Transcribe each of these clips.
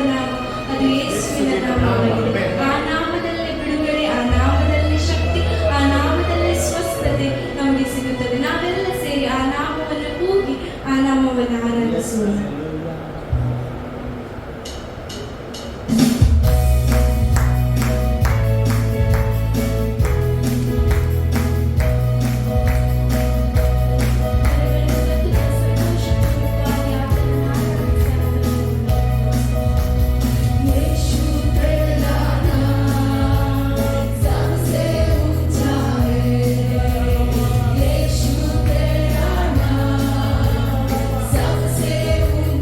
ನಾಮ, ಅದು ಯೇಸುವಿನ ನಾಮವಾಗಿದೆ. ಆ ನಾಮದಲ್ಲಿ ಬಿಡುಗಡೆ, ಆ ನಾಮದಲ್ಲಿ ಶಕ್ತಿ, ಆ ನಾಮದಲ್ಲಿ ಸ್ವಸ್ಥತೆ ನಮಗೆ ಸಿಗುತ್ತದೆ. ನಾವೆಲ್ಲ ಸೇರಿ ಆ ನಾಮವನ್ನು ಕೂಗಿ ಆ ನಾಮವನ್ನು ಆನಂದಿಸೋಣ. सबसे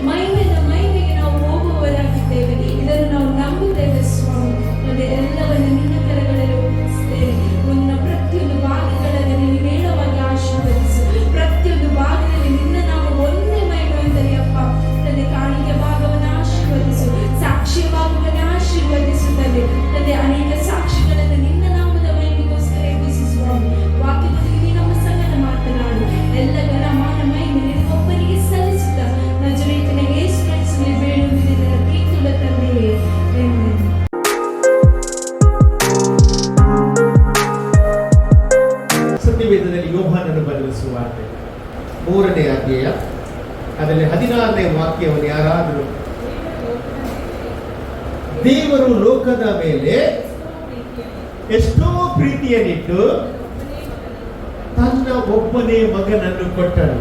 ಮಹಿಮೆಯಿಂದ ಮಹಿಮೆಗೆ ನಾವು ಹೋಗುವವರಾಗಿದ್ದೇವೆ. ಇದನ್ನು ನಾವು ನಂಬುತ್ತೇವೆ ಸ್ವಾಮಿ. ಅದೇ ಎಲ್ಲವನ್ನು ನಿನ್ನ ಕರಗಳಲ್ಲಿ ಒಪ್ಪಿಸುತ್ತೇವೆ. ನಿನ್ನ ಪ್ರತಿಯೊಂದು ಭಾಗಗಳಲ್ಲಿ ನೀನು ನೇರವಾಗಿ ಆಶೀರ್ವದಿಸು. ಪ್ರತಿಯೊಂದು ಭಾಗದಲ್ಲಿ ನಿನ್ನ ನಾವು ಒಂದೇ ಮಹಿಮೆಯಿಂದಲೇ ಅಪ್ಪ ತಂದೆ ಕಾಣಿಕೆ ಭಾಗವನ್ನು ಆಶೀರ್ವದಿಸು. ಸಾಕ್ಷಿ ಭಾಗವನ್ನು ಆಶೀರ್ವದಿಸುತ್ತದೆ ತಂದೆ. ಅನೇಕ ಸಾಕ್ಷಿಗಳನ್ನು ನಿನ್ನ ನಾಮದ ಮಹಿಮೆಗೋಸ್ಕರ ಎಬ್ಬಿಸು ಸ್ವಾಮಿ. ವಾಕ್ಯದಲ್ಲಿ ನಮ್ಮ ಸಂಗಡ ಮಾತನಾಡು. ಎಲ್ಲ ಘನ ಮಾನ ಮಹಿಮೆ ನಿನಗೊಬ್ಬನಿಗೆ ಸಲ್ಲಿಸುತ್ತ ನಜರೇತಿನ ಯೇಸು ಕ್ರಿಸ್ತನಲ್ಲಿ ಬೇಡುವುದಿದೆ ನನ್ನ ಪ್ರೀತಿಯುಳ್ಳ ತಂದೆಯೇ. ಆಮೆನ್. ಸತ್ಯವೇದದಲ್ಲಿ ಯೋಹಾನನು ಬರೆದ ಸುವಾರ್ತೆ 3ನೇ ಅಧ್ಯಾಯ ಅದರಲ್ಲಿ 16ನೇ ವಾಕ್ಯವನ್ನು ಯಾರಾದರೂ ದೇವರು ಲೋಕದ ಮೇಲೆ ಎಷ್ಟೋ ಪ್ರೀತಿಯನ್ನಿಟ್ಟು ತನ್ನ ಒಬ್ಬನೇ ಮಗನನ್ನು ಕೊಟ್ಟನು.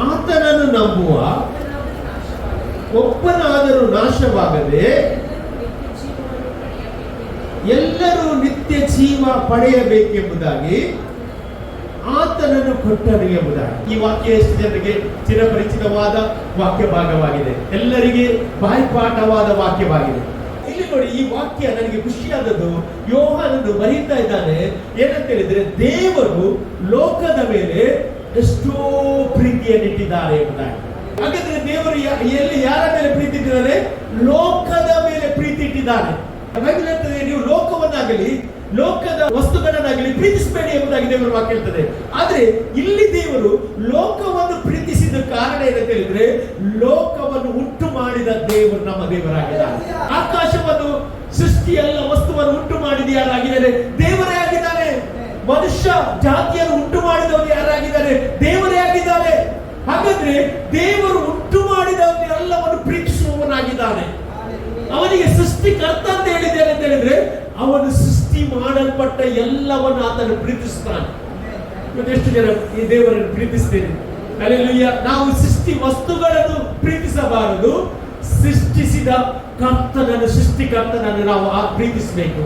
ಆತನನ್ನು ನಂಬುವ ಒಬ್ಬನಾದರೂ ನಾಶವಾಗದೆ ಎಲ್ಲರೂ ನಿತ್ಯ ಜೀವ ಪಡೆಯಬೇಕೆಂಬುದಾಗಿ ಆತನನ್ನು ಕೊಟ್ಟನು ಎಂಬುದಾಗಿ. ಈ ವಾಕ್ಯ ಎಷ್ಟು ಜನರಿಗೆ ಚಿರಪರಿಚಿತವಾದ ವಾಕ್ಯ ಭಾಗವಾಗಿದೆ, ಎಲ್ಲರಿಗೆ ಬಾಯ್ಪಾಠವಾದ ವಾಕ್ಯವಾಗಿದೆ. ಇಲ್ಲಿ ನೋಡಿ, ಈ ವಾಕ್ಯ ನನಗೆ ಖುಷಿಯಾದದ್ದು. ಯೋಹಾನನು ಬರೀತಾ ಇದ್ದಾನೆ ಏನಂತ ಹೇಳಿದ್ರೆ, ದೇವರು ಲೋಕದ ಮೇಲೆ ಎಷ್ಟೋ ಪ್ರೀತಿಯನ್ನಿಟ್ಟಿದ್ದಾರೆ ಎಂಬುದಾಗಿ. ಹಾಗಾದ್ರೆ ದೇವರು ಎಲ್ಲಿ ಯಾರ ಮೇಲೆ ಪ್ರೀತಿ ಇಟ್ಟಿದ್ದಾರೆ? ಲೋಕದ ಮೇಲೆ ಪ್ರೀತಿ ಇಟ್ಟಿದ್ದಾರೆ. ಬೈಬಲ್ ಹೇಳ್ತದೆ, ನೀವು ಲೋಕವನ್ನಾಗಲಿ ಲೋಕದ ವಸ್ತುಗಳನ್ನಾಗಲಿ ಪ್ರೀತಿಸಬೇಡಿ ಎಂಬುದಾಗಿ ದೇವರು ವಾಕ್ಯ ಹೇಳ್ತದೆ. ಆದ್ರೆ ಇಲ್ಲಿ ದೇವರು ಲೋಕವನ್ನು ಪ್ರೀತಿಸಿದ ಕಾರಣ ಏನಂತ ಹೇಳಿದ್ರೆ, ಲೋಕವನ್ನು ಉಂಟು ಮಾಡಿದ ದೇವರು ನಮ್ಮ ದೇವರಾಗಿದ್ದಾರೆ. ಆಕಾಶವನ್ನು ಸೃಷ್ಟಿ ಎಲ್ಲ ವಸ್ತುವನ್ನು ಉಂಟು ಮಾಡಿದ ಯಾರಾಗಿದ್ದಾರೆ? ದೇವರೇ ಆಗಿದ್ದಾರೆ. ಮನುಷ್ಯ ಜಾತಿಯನ್ನು ಉಂಟು ಮಾಡಿದವರು ಯಾರಾಗಿದ್ದಾರೆ? ದೇವರೇ ಆಗಿದ್ದಾರೆ. ಹಾಗಾದ್ರೆ ದೇವರು ಉಂಟು ಮಾಡಿದವನ್ನೆಲ್ಲವನ್ನು ಪ್ರೀತಿಸುವವನಾಗಿದ್ದಾನೆ. ಅವನಿಗೆ ಸೃಷ್ಟಿಕರ್ತ ಅಂತ ಹೇಳಿದ್ದೇನೆ ಅಂತ ಹೇಳಿದ್ರೆ, ಅವನು ಸೃಷ್ಟಿ ಮಾಡಲ್ಪಟ್ಟ ಎಲ್ಲವನ್ನು ಆತನು ಪ್ರೀತಿಸ್ತಾನೆ. ಎಷ್ಟು ಜನ ಈ ದೇವರನ್ನು ಪ್ರೀತಿಸ್ತೇನೆ? ಹಲ್ಲೆಲೂಯಾ. ನಾವು ಸೃಷ್ಟಿ ವಸ್ತುಗಳನ್ನು ಪ್ರೀತಿಸಬಾರದು, ಸೃಷ್ಟಿಸಿದ ಕರ್ತನನ್ನು, ಸೃಷ್ಟಿಕರ್ತನನ್ನು ನಾವು ಪ್ರೀತಿಸಬೇಕು.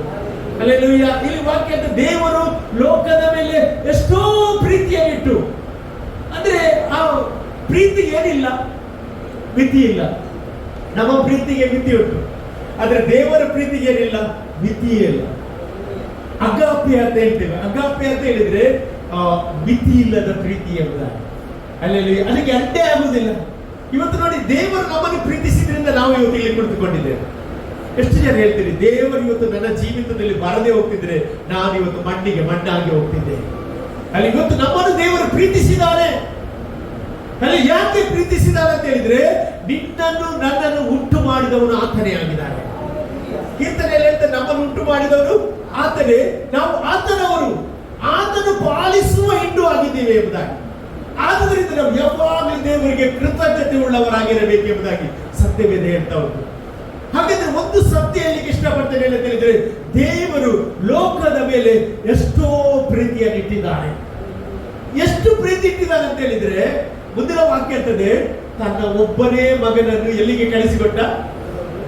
ಹಲ್ಲೆಲೂಯಾ. ಇಲ್ಲಿ ವಾಕ್ಯ ದೇವರು ಲೋಕದ ಮೇಲೆ ಎಷ್ಟೋ ಪ್ರೀತಿಯನ್ನಿಟ್ಟು, ಅಂದ್ರೆ ಆ ಪ್ರೀತಿಗೆ ಏನಿಲ್ಲ, ಮಿತಿ ಇಲ್ಲ. ನಮ್ಮ ಪ್ರೀತಿಗೆ ಮಿತಿ ಉಂಟು, ಆದ್ರೆ ದೇವರ ಪ್ರೀತಿಗೆ ಏನಿಲ್ಲ, ಮಿತಿಯೇ ಇಲ್ಲ. ಅಗಾಪೆ ಅಂತ ಹೇಳ್ತೇವೆ. ಅಗಾಪೆ ಅಂತ ಹೇಳಿದ್ರೆ ಮಿತಿ ಇಲ್ಲದ ಪ್ರೀತಿ ಎಂಬುದಾಗಿ. ಅಲ್ಲಿ ಅದಕ್ಕೆ ಅಡ್ಡೆ ಆಗುವುದಿಲ್ಲ. ಇವತ್ತು ನೋಡಿ, ದೇವರು ನಮ್ಮನ್ನು ಪ್ರೀತಿಸಿದ್ರಿಂದ ನಾವು ಇವತ್ತು ಇಲ್ಲಿ ಕುಳಿತುಕೊಂಡಿದ್ದೇವೆ. ಎಷ್ಟು ಜನ ಹೇಳ್ತೀರಿ, ದೇವರು ಇವತ್ತು ನನ್ನ ಜೀವಿತದಲ್ಲಿ ಬರದೇ ಹೋಗ್ತಿದ್ರೆ ನಾನು ಇವತ್ತು ಮಣ್ಣಾಗಿ ಹೋಗ್ತಿದ್ದೇನೆ. ಅಲ್ಲಿ ಇವತ್ತು ನಮ್ಮನ್ನು ದೇವರು ಪ್ರೀತಿಸಿದ್ದಾರೆ. ಅಲ್ಲಿ ಯಾಕೆ ಪ್ರೀತಿಸಿದ್ದಾರೆ ಅಂತ ಹೇಳಿದ್ರೆ, ನಿನ್ನನ್ನು ನನ್ನನ್ನು ಉಂಟು ಮಾಡಿದವನು ಆತನೇ ಆಗಿದ್ದಾರೆ. ಕೀರ್ತನೆಯಲ್ಲಿ ಹೇಳ್ತಾರೆ, ನಮ್ಮನ್ನು ಉಂಟು ಮಾಡಿದವರು ಆತನೇ, ನಾವು ಆತನವರು, ಆತನು ಪಾಲಿಸುವ ಹಿಂಡು ಆಗಿದ್ದೇವೆ ಎಂಬುದಾಗಿ. ಆದುದರಿಂದ ನಾವು ಯಾವಾಗಲೂ ದೇವರಿಗೆ ಕೃತಜ್ಞತೆ ಉಳ್ಳವರಾಗಿರಬೇಕು ಎಂಬುದಾಗಿ ಸತ್ಯವೇದ ಹೇಳ್ತಾ ಉಂಟು. ಹಾಗಾದ್ರೆ ಒಂದು ಸತ್ಯ ಹೇಳಲಿಕ್ಕೆ ಇಷ್ಟಪಡ್ತೇನೆ ಅಂತ ಹೇಳಿದ್ರೆ, ದೇವರು ಲೋಕದ ಮೇಲೆ ಎಷ್ಟೋ ಪ್ರೀತಿಯನ್ನು ಇಟ್ಟಿದ್ದಾರೆ. ಎಷ್ಟು ಪ್ರೀತಿ ಇಟ್ಟಿದ್ದಾರೆ ಅಂತ ಹೇಳಿದ್ರೆ, ಮುಂದಿನ ವಾಕ್ಯ ಇರ್ತದೆ, ತನ್ನ ಒಬ್ಬನೇ ಮಗನನ್ನು ಎಲ್ಲಿಗೆ ಕಳಿಸಿಕೊಟ್ಟ?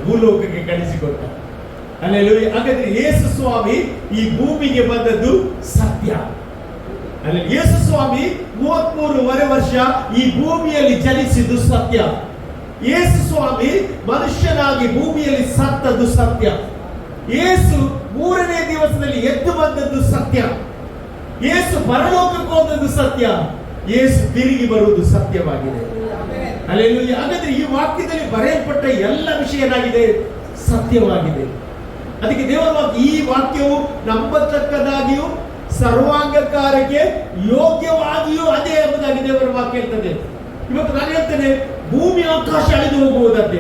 ಭೂಲೋಕಕ್ಕೆ ಕಳಿಸಿಕೊಟ್ಟ. ಹಲ್ಲೆಲೂಯಾ. ಹಾಗಾದ್ರೆ ಯೇಸು ಸ್ವಾಮಿ ಈ ಭೂಮಿಗೆ ಬಂದದ್ದು ಸತ್ಯ. ಅಲ್ಲಿ ಯೇಸು ಸ್ವಾಮಿ 33 ವರ್ಷ ಈ ಭೂಮಿಯಲ್ಲಿ ಜನಿಸಿದ್ದು ಸತ್ಯ. ಯೇಸು ಸ್ವಾಮಿ ಮನುಷ್ಯನಾಗಿ ಭೂಮಿಯಲ್ಲಿ ಸತ್ತದ್ದು ಸತ್ಯ. ಯೇಸು 3ನೇ ದಿವಸದಲ್ಲಿ ಎದ್ದು ಬಂದದ್ದು ಸತ್ಯ. ಯೇಸು ಪರಲೋಕಕ್ಕೆ ಹೋದದ್ದು ಸತ್ಯ. ಯೇಸು ತಿರುಗಿ ಬರುವುದು ಸತ್ಯವಾಗಿದೆ. ಹಲ್ಲೆಲೂಯಾ. ಹಾಗಾದ್ರೆ ಈ ವಾಕ್ಯದಲ್ಲಿ ಬರೆಯಲ್ಪಟ್ಟ ಎಲ್ಲ ವಿಷಯ ಏನಾಗಿದೆ? ಸತ್ಯವಾಗಿದೆ. ಅದಕ್ಕೆ ದೇವರ ಈ ವಾಕ್ಯವು ನಂಬತಕ್ಕದಾಗಿಯೂ ಸರ್ವಾಂಗಕಾರಕ್ಕೆ ಯೋಗ್ಯವಾಗಿಯೂ ಅದೇ ಎಂಬುದಾಗಿ ದೇವರ ವಾಕ್ಯ ಹೇಳ್ತದೆ. ಇವತ್ತು ನಾನು ಹೇಳ್ತೇನೆ, ಭೂಮಿ ಆಕಾಶ ಅಳಿದು ಹೋಗುವುದಂತೆ,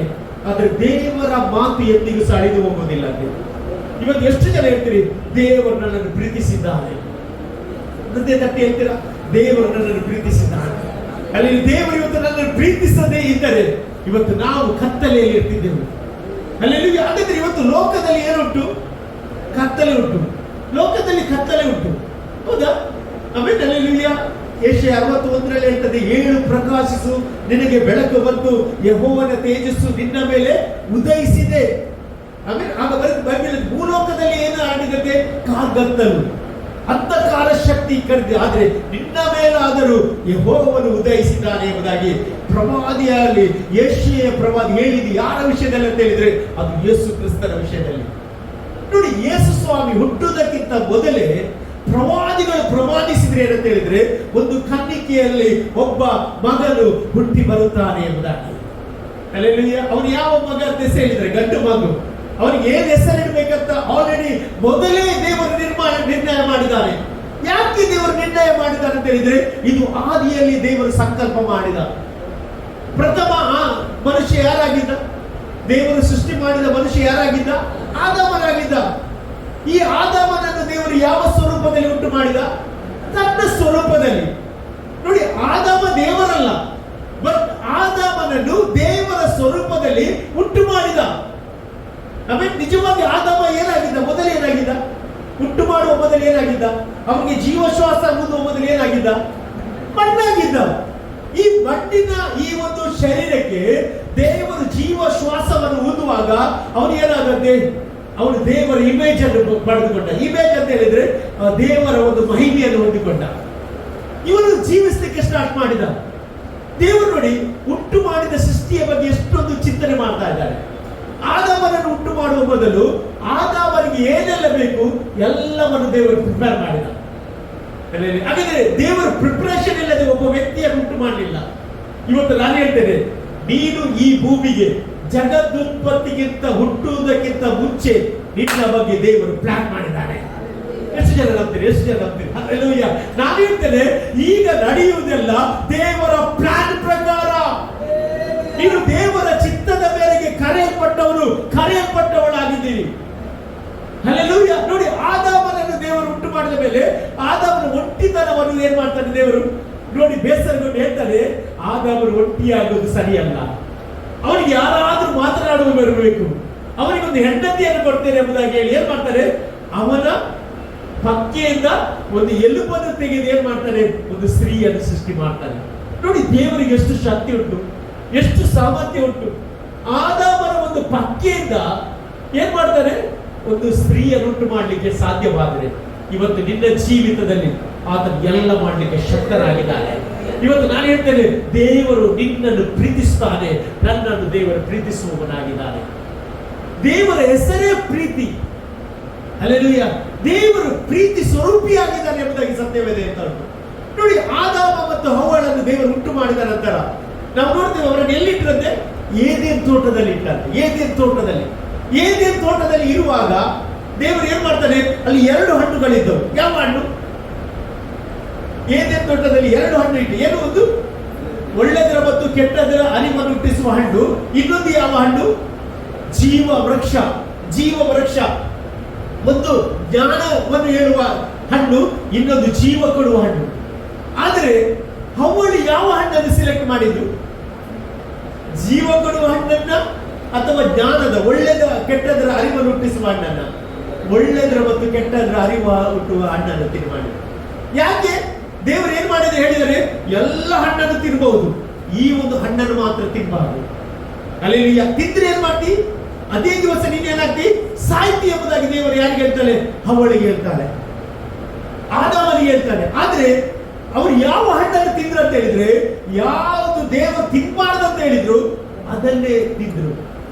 ಆದ್ರೆ ದೇವರ ಮಾತು ಎಂದಿಗೂ ಸಹ ಅಳಿದು ಹೋಗುವುದಿಲ್ಲ ಅಂತೆ. ಇವತ್ತು ಎಷ್ಟು ಜನ ಹೇಳ್ತೀರಿ, ದೇವರು ನನ್ನನ್ನು ಪ್ರೀತಿಸಿದ್ದಾನೆ? ಹೃದಯ ತಟ್ಟಿ ಹೇಳ್ತೀರಾ, ದೇವರು ನನ್ನನ್ನು ಪ್ರೀತಿಸಿದ್ದಾನೆ. ಅಲ್ಲಿ ದೇವರು ಇವತ್ತು ನನ್ನನ್ನು ಪ್ರೀತಿಸದೇ ಇದ್ದರೆ ಇವತ್ತು ನಾವು ಕತ್ತಲೆಯಲ್ಲಿ ಇರ್ತಿದ್ದೆವು. ಅಲ್ಲಿ ಹಾಗಾದ್ರೆ ಇವತ್ತು ಲೋಕದಲ್ಲಿ ಏನುಂಟು? ಕತ್ತಲೆ ಉಂಟು. ಲೋಕದಲ್ಲಿ ಕತ್ತಲೆ ಉಂಟು, ಹೌದಾ? ಆಮೇಲೆ ಅಲ್ಲೆಲೂಯಾ. ಯೆಶಾಯ 61ರಲ್ಲಿ ಹೇಳ್ತದೆ, ಏಳು ಪ್ರಕಾಶಿಸು, ನಿನಗೆ ಬೆಳಕು ಬಂತು, ಯೆಹೋವನ ತೇಜಸ್ಸು ನಿನ್ನ ಮೇಲೆ ಉದಯಿಸಿದೆ. ಆಮೇಲೆ ಆಗ ಬೈಬಲ್ ಭೂಲೋಕದಲ್ಲಿ ಏನು ಆಡಿದಂತೆ? ಕಾಗತ್ತಲು. ಅಂಧಕಾರ ಶಕ್ತಿ ಕರೆದು, ಆದರೆ ನಿನ್ನ ಮೇಲಾದರೂ ಯೆಹೋವನು ಉದಯಿಸಿದ್ದಾನೆ ಎಂಬುದಾಗಿ ಪ್ರವಾದಿಯಾಗಲಿ ಯೆಶಾಯ ಪ್ರವಾದಿ ಹೇಳಿದ್ದು ಯಾರ ವಿಷಯದಲ್ಲಿ ಅಂತ ಹೇಳಿದ್ರೆ ಅದು ಯೇಸು ಕ್ರಿಸ್ತನ ವಿಷಯದಲ್ಲಿ. ನೋಡಿ, ಯೇಸು ಸ್ವಾಮಿ ಹುಟ್ಟುವುದಕ್ಕಿಂತ ಮೊದಲೇ ಪ್ರವಾದಿಗಳು ಪ್ರವಾದಿಸಿದ್ರೆ ಏನಂತ ಹೇಳಿದ್ರೆ ಒಂದು ಕನ್ನಿಕೆಯಲ್ಲಿ ಒಬ್ಬ ಮಗನು ಹುಟ್ಟಿ ಬರುತ್ತಾನೆ ಎಂಬುದಾಗಿ. ಹಲ್ಲೆಲೂಯಾ. ಅವನು ಯಾವ ಮಗ ಅಂತ ಹೇಳಿದ್ರೆ ಗಂಡು ಮಗು. ಅವನಿಗೆ ಏನ್ ಹೆಸರಿಡಬೇಕಂತ ಆಲ್ರೆಡಿ ಮೊದಲೇ ದೇವರು ನಿರ್ಣಯ ಮಾಡಿದ್ದಾನೆ. ಯಾಕೆ ದೇವರು ನಿರ್ಣಯ ಮಾಡಿದ್ದಾನೆ ಅಂತ ಹೇಳಿದ್ರೆ ಇದು ಆದಿಯಲ್ಲಿ ದೇವರು ಸಂಕಲ್ಪ ಮಾಡಿದ. ಪ್ರಥಮ ಮನುಷ್ಯ ಯಾರಾಗಿದ್ದ? ದೇವರು ಸೃಷ್ಟಿ ಮಾಡಿದ ಮನುಷ್ಯ ಯಾರಾಗಿದ್ದ? ಆದಾಮನಾಗಿದ್ದ. ಈ ಆದಾಮನನ್ನು ದೇವರು ಯಾವ ಸ್ವರೂಪದಲ್ಲಿ ಉಂಟು ಮಾಡಿದ? ತನ್ನ ಸ್ವರೂಪದಲ್ಲಿ. ನೋಡಿ, ಆದಾಮ ದೇವರಲ್ಲ, ಬಟ್ ಆದಾಮನನ್ನು ದೇವರ ಸ್ವರೂಪದಲ್ಲಿ ಉಂಟು ಮಾಡಿದ. ಆಮೇಲೆ ನಿಜವಾಗಿ ಆದಾಮ ಏನಾಗಿದ್ದ? ಮೊದಲು ಏನಾಗಿದ್ದ? ಉಂಟು ಮಾಡುವ ಮೊದಲು ಏನಾಗಿದ್ದ? ಅವನಿಗೆ ಜೀವಶ್ವಾಸ ಊದುವ ಮೊದಲು ಏನಾಗಿದ್ದ? ಮಣ್ಣಾಗಿದ್ದ. ಈ ಮಣ್ಣಿನ ಈ ಒಂದು ಶರೀರಕ್ಕೆ ದೇವರು ಜೀವ ಶ್ವಾಸವನ್ನು ಊದುವಾಗ ಅವನು ಏನಾಗುತ್ತೆ? ಅವನು ದೇವರ ಇಮೇಜ್ ಅನ್ನು ಪಡೆದುಕೊಂಡ. ಇಮೇಜ್ ಅಂತ ಹೇಳಿದ್ರೆ ದೇವರ ಒಂದು ಮಹಿಮೆಯನ್ನು ಹೊಂದಿಕೊಂಡ. ಇವನು ಜೀವಿಸಲಿಕ್ಕೆ ಸ್ಟಾರ್ಟ್ ಮಾಡಿದ. ದೇವರು ನೋಡಿ, ಉಂಟು ಮಾಡಿದ ಸೃಷ್ಟಿಯ ಬಗ್ಗೆ ಎಷ್ಟೊಂದು ಚಿಂತನೆ ಮಾಡ್ತಾ ಇದ್ದಾರೆ. ಆದಾಮನನ್ನು ಉಂಟು ಮಾಡುವ ಮೊದಲು ಆದಾಮನಿಗೆ ಏನೆಲ್ಲ ಬೇಕು ಎಲ್ಲವನ್ನು ದೇವರು ಪ್ರಿಪೇರ್ ಮಾಡಿದ. ಹಾಗಾದ್ರೆ ದೇವರು ಪ್ರಿಪರೇಷನ್ ಇಲ್ಲದೆ ಒಬ್ಬ ವ್ಯಕ್ತಿಯನ್ನು ಉಂಟು ಮಾಡಲಿಲ್ಲ. ಇವತ್ತು ನಾನು ಹೇಳ್ತೇನೆ, ನೀನು ಈ ಭೂಮಿಗೆ ಜಗದುತ್ಪತ್ತಿಗಿಂತ ಹುಟ್ಟುವುದಕ್ಕಿಂತ ಮುಂಚೆ ನಿನ್ನ ಬಗ್ಗೆ ದೇವರು ಪ್ಲಾನ್ ಮಾಡಿದ್ದಾನೆ. ಎಷ್ಟು ಜನ ನಂಬ್ತೀರಿ? ಎಷ್ಟು ಜನ ನಂಬ್ತೀರಿ? ಹಲ್ಲೆಲೂಯಾ. ನಾನು ಹೇಳ್ತೇನೆ, ಈಗ ನಡೆಯುವುದೆಲ್ಲ ದೇವರ ಪ್ಲಾನ್ ಪ್ರಕಾರ. ನೀನು ದೇವರ ಚಿತ್ತದ ಮೇರೆಗೆ ಕರೆಯಲ್ಪಟ್ಟವಳಾಗಿದ್ದೀರಿ. ಹಲ್ಲೆಲೂಯಾ. ನೋಡಿ, ಆದಾಮನನ್ನು ದೇವರು ಉಂಟು ಮಾಡಿದ ಮೇಲೆ ಆದಾಮನ ಒಂಟಿತನವನ್ನು ಏನ್ ಮಾಡ್ತಾನೆ ದೇವರು? ನೋಡಿ, ಬೇಸರಗೊಂಡು ಹೇಳ್ತಾನೆ, ಆದಾಮನು ಒಂಟಿಯಾಗುವುದು ಸರಿಯಲ್ಲ, ಅವನಿಗೆ ಯಾರಾದ್ರೂ ಮಾತನಾಡುವ ಬರಬೇಕು, ಅವನಿಗೊಂದು ಹೆಂಡತಿಯನ್ನು ಕೊಡ್ತೇನೆ ಎಂಬುದಾಗಿ ಹೇಳಿ ಏನ್ ಮಾಡ್ತಾರೆ? ಅವನ ಪಕ್ಕೆಯಿಂದ ಒಂದು ಎಲುಬನ್ನು ತೆಗೆದು ಏನ್ ಮಾಡ್ತಾನೆ? ಒಂದು ಸ್ತ್ರೀಯನ್ನು ಸೃಷ್ಟಿ ಮಾಡ್ತಾನೆ. ನೋಡಿ, ದೇವರಿಗೆ ಎಷ್ಟು ಶಕ್ತಿ ಉಂಟು, ಎಷ್ಟು ಸಾಮರ್ಥ್ಯ ಉಂಟು. ಆದಾಮನ ಒಂದು ಪಕ್ಕೆಯಿಂದ ಏನ್ ಮಾಡ್ತಾನೆ? ಒಂದು ಸ್ತ್ರೀಯನ್ನು ಉಂಟು ಮಾಡಲಿಕ್ಕೆ ಸಾಧ್ಯವಾದರೆ ಇವತ್ತು ನಿನ್ನ ಜೀವಿತದಲ್ಲಿ ಆತನು ಎಲ್ಲ ಮಾಡಲಿಕ್ಕೆ ಶಕ್ತರಾಗಿದ್ದಾನೆ. ಇವತ್ತು ನಾನು ಹೇಳ್ತೇನೆ, ದೇವರು ನಿನ್ನನ್ನು ಪ್ರೀತಿಸ್ತಾನೆ, ನನ್ನನ್ನು ದೇವರು ಪ್ರೀತಿಸುವವನಾಗಿದ್ದಾನೆ. ದೇವರ ಹೆಸರೇ ಪ್ರೀತಿ. ಹಲ್ಲೆಲೂಯಾ. ದೇವರು ಪ್ರೀತಿ ಸ್ವರೂಪಿಯಾಗಿದ್ದಾನೆ ಎಂಬುದಾಗಿ ಸತ್ಯವೇದ ಅಂತ ಉಂಟು. ನೋಡಿ, ಆದಾಮ ಮತ್ತು ಹವ್ವಳನ್ನು ದೇವರು ಉಂಟು ಮಾಡಿದ ನಂತರ ನಾವು ನೋಡ್ತೇವೆ, ಅವರನ್ನು ಎಲ್ಲಿಟ್ಟರಂತೆ? ಏದೇನ್ ತೋಟದಲ್ಲಿ ಇಟ್ಟಂತೆ. ಏದೇನ್ ತೋಟದಲ್ಲಿ ಇರುವಾಗ ದೇವರು ಏನ್ ಮಾಡ್ತಾನೆ? ಅಲ್ಲಿ 2 ಹಣ್ಣುಗಳಿದ್ದವು. ಯಾವ ಹಣ್ಣು? ಏದೇನ್ ತೋಟದಲ್ಲಿ 2 ಹಣ್ಣು ಇಟ್ಟು. ಏನು? ಒಂದು ಒಳ್ಳೆದರ ಮತ್ತು ಕೆಟ್ಟದರ ಅರಿವನ್ನು ಹುಟ್ಟಿಸುವ ಹಣ್ಣು. ಇನ್ನೊಂದು ಯಾವ ಹಣ್ಣು? ಜೀವ ವೃಕ್ಷ. ಒಂದು ಜ್ಞಾನವನ್ನು ಹೇಳುವ ಹಣ್ಣು, ಇನ್ನೊಂದು ಜೀವ ಕೊಡುವ ಹಣ್ಣು. ಆದರೆ ಹವ್ವಳು ಯಾವ ಹಣ್ಣನ್ನು ಸಿಲೆಕ್ಟ್ ಮಾಡಿದ್ರು? ಜೀವ ಕೊಡುವ ಹಣ್ಣನ್ನ ಅಥವಾ ಜ್ಞಾನದ ಒಳ್ಳೆದ ಕೆಟ್ಟದರ ಅರಿವನ್ನು ಹುಟ್ಟಿಸುವ ಹಣ್ಣನ್ನ? ಒಳ್ಳೆದರ ಮತ್ತು ಕೆಟ್ಟದರ ಅರಿವು ಹುಟ್ಟುವ ಹಣ್ಣನ್ನು ತಿನ್ನು ಮಾಡಿದ್ರು. ಯಾಕೆ ದೇವರು ಏನ್ ಮಾಡಿದ್ರೆ ಹೇಳಿದರೆ ಎಲ್ಲ ಹಣ್ಣನ್ನು ತಿನ್ನಬಹುದು, ಈ ಒಂದು ಹಣ್ಣನ್ನು ಮಾತ್ರ ತಿನ್ನಬಾರದು. ಅಲ್ಲಿ ತಿಂದ್ರೆ ಏನ್ ಮಾಡ್ತಿ? ಅದೇ ದಿವಸ ನೀನು ಏನಾಗ್ತಿ? ಸಾಯ್ತಿ ಎಂಬುದಾಗಿ ದೇವರು ಯಾರಿಗೆ ಹೇಳ್ತಾನೆ? ಹವ್ವಳಿಗೆ ಹೇಳ್ತಾನೆ, ಆದಾಮನಿಗೆ ಹೇಳ್ತಾನೆ. ಆದ್ರೆ ಅವರು ಯಾವ ಹಣ್ಣನ್ನು ತಿಂದ್ರು ಅಂತ ಹೇಳಿದ್ರೆ, ಯಾವುದು ದೇವರು ತಿನ್ನಬಾರ್ದು ಅಂತ ಹೇಳಿದ್ರು ಅದನ್ನೇ ತಿಂದ್ರು.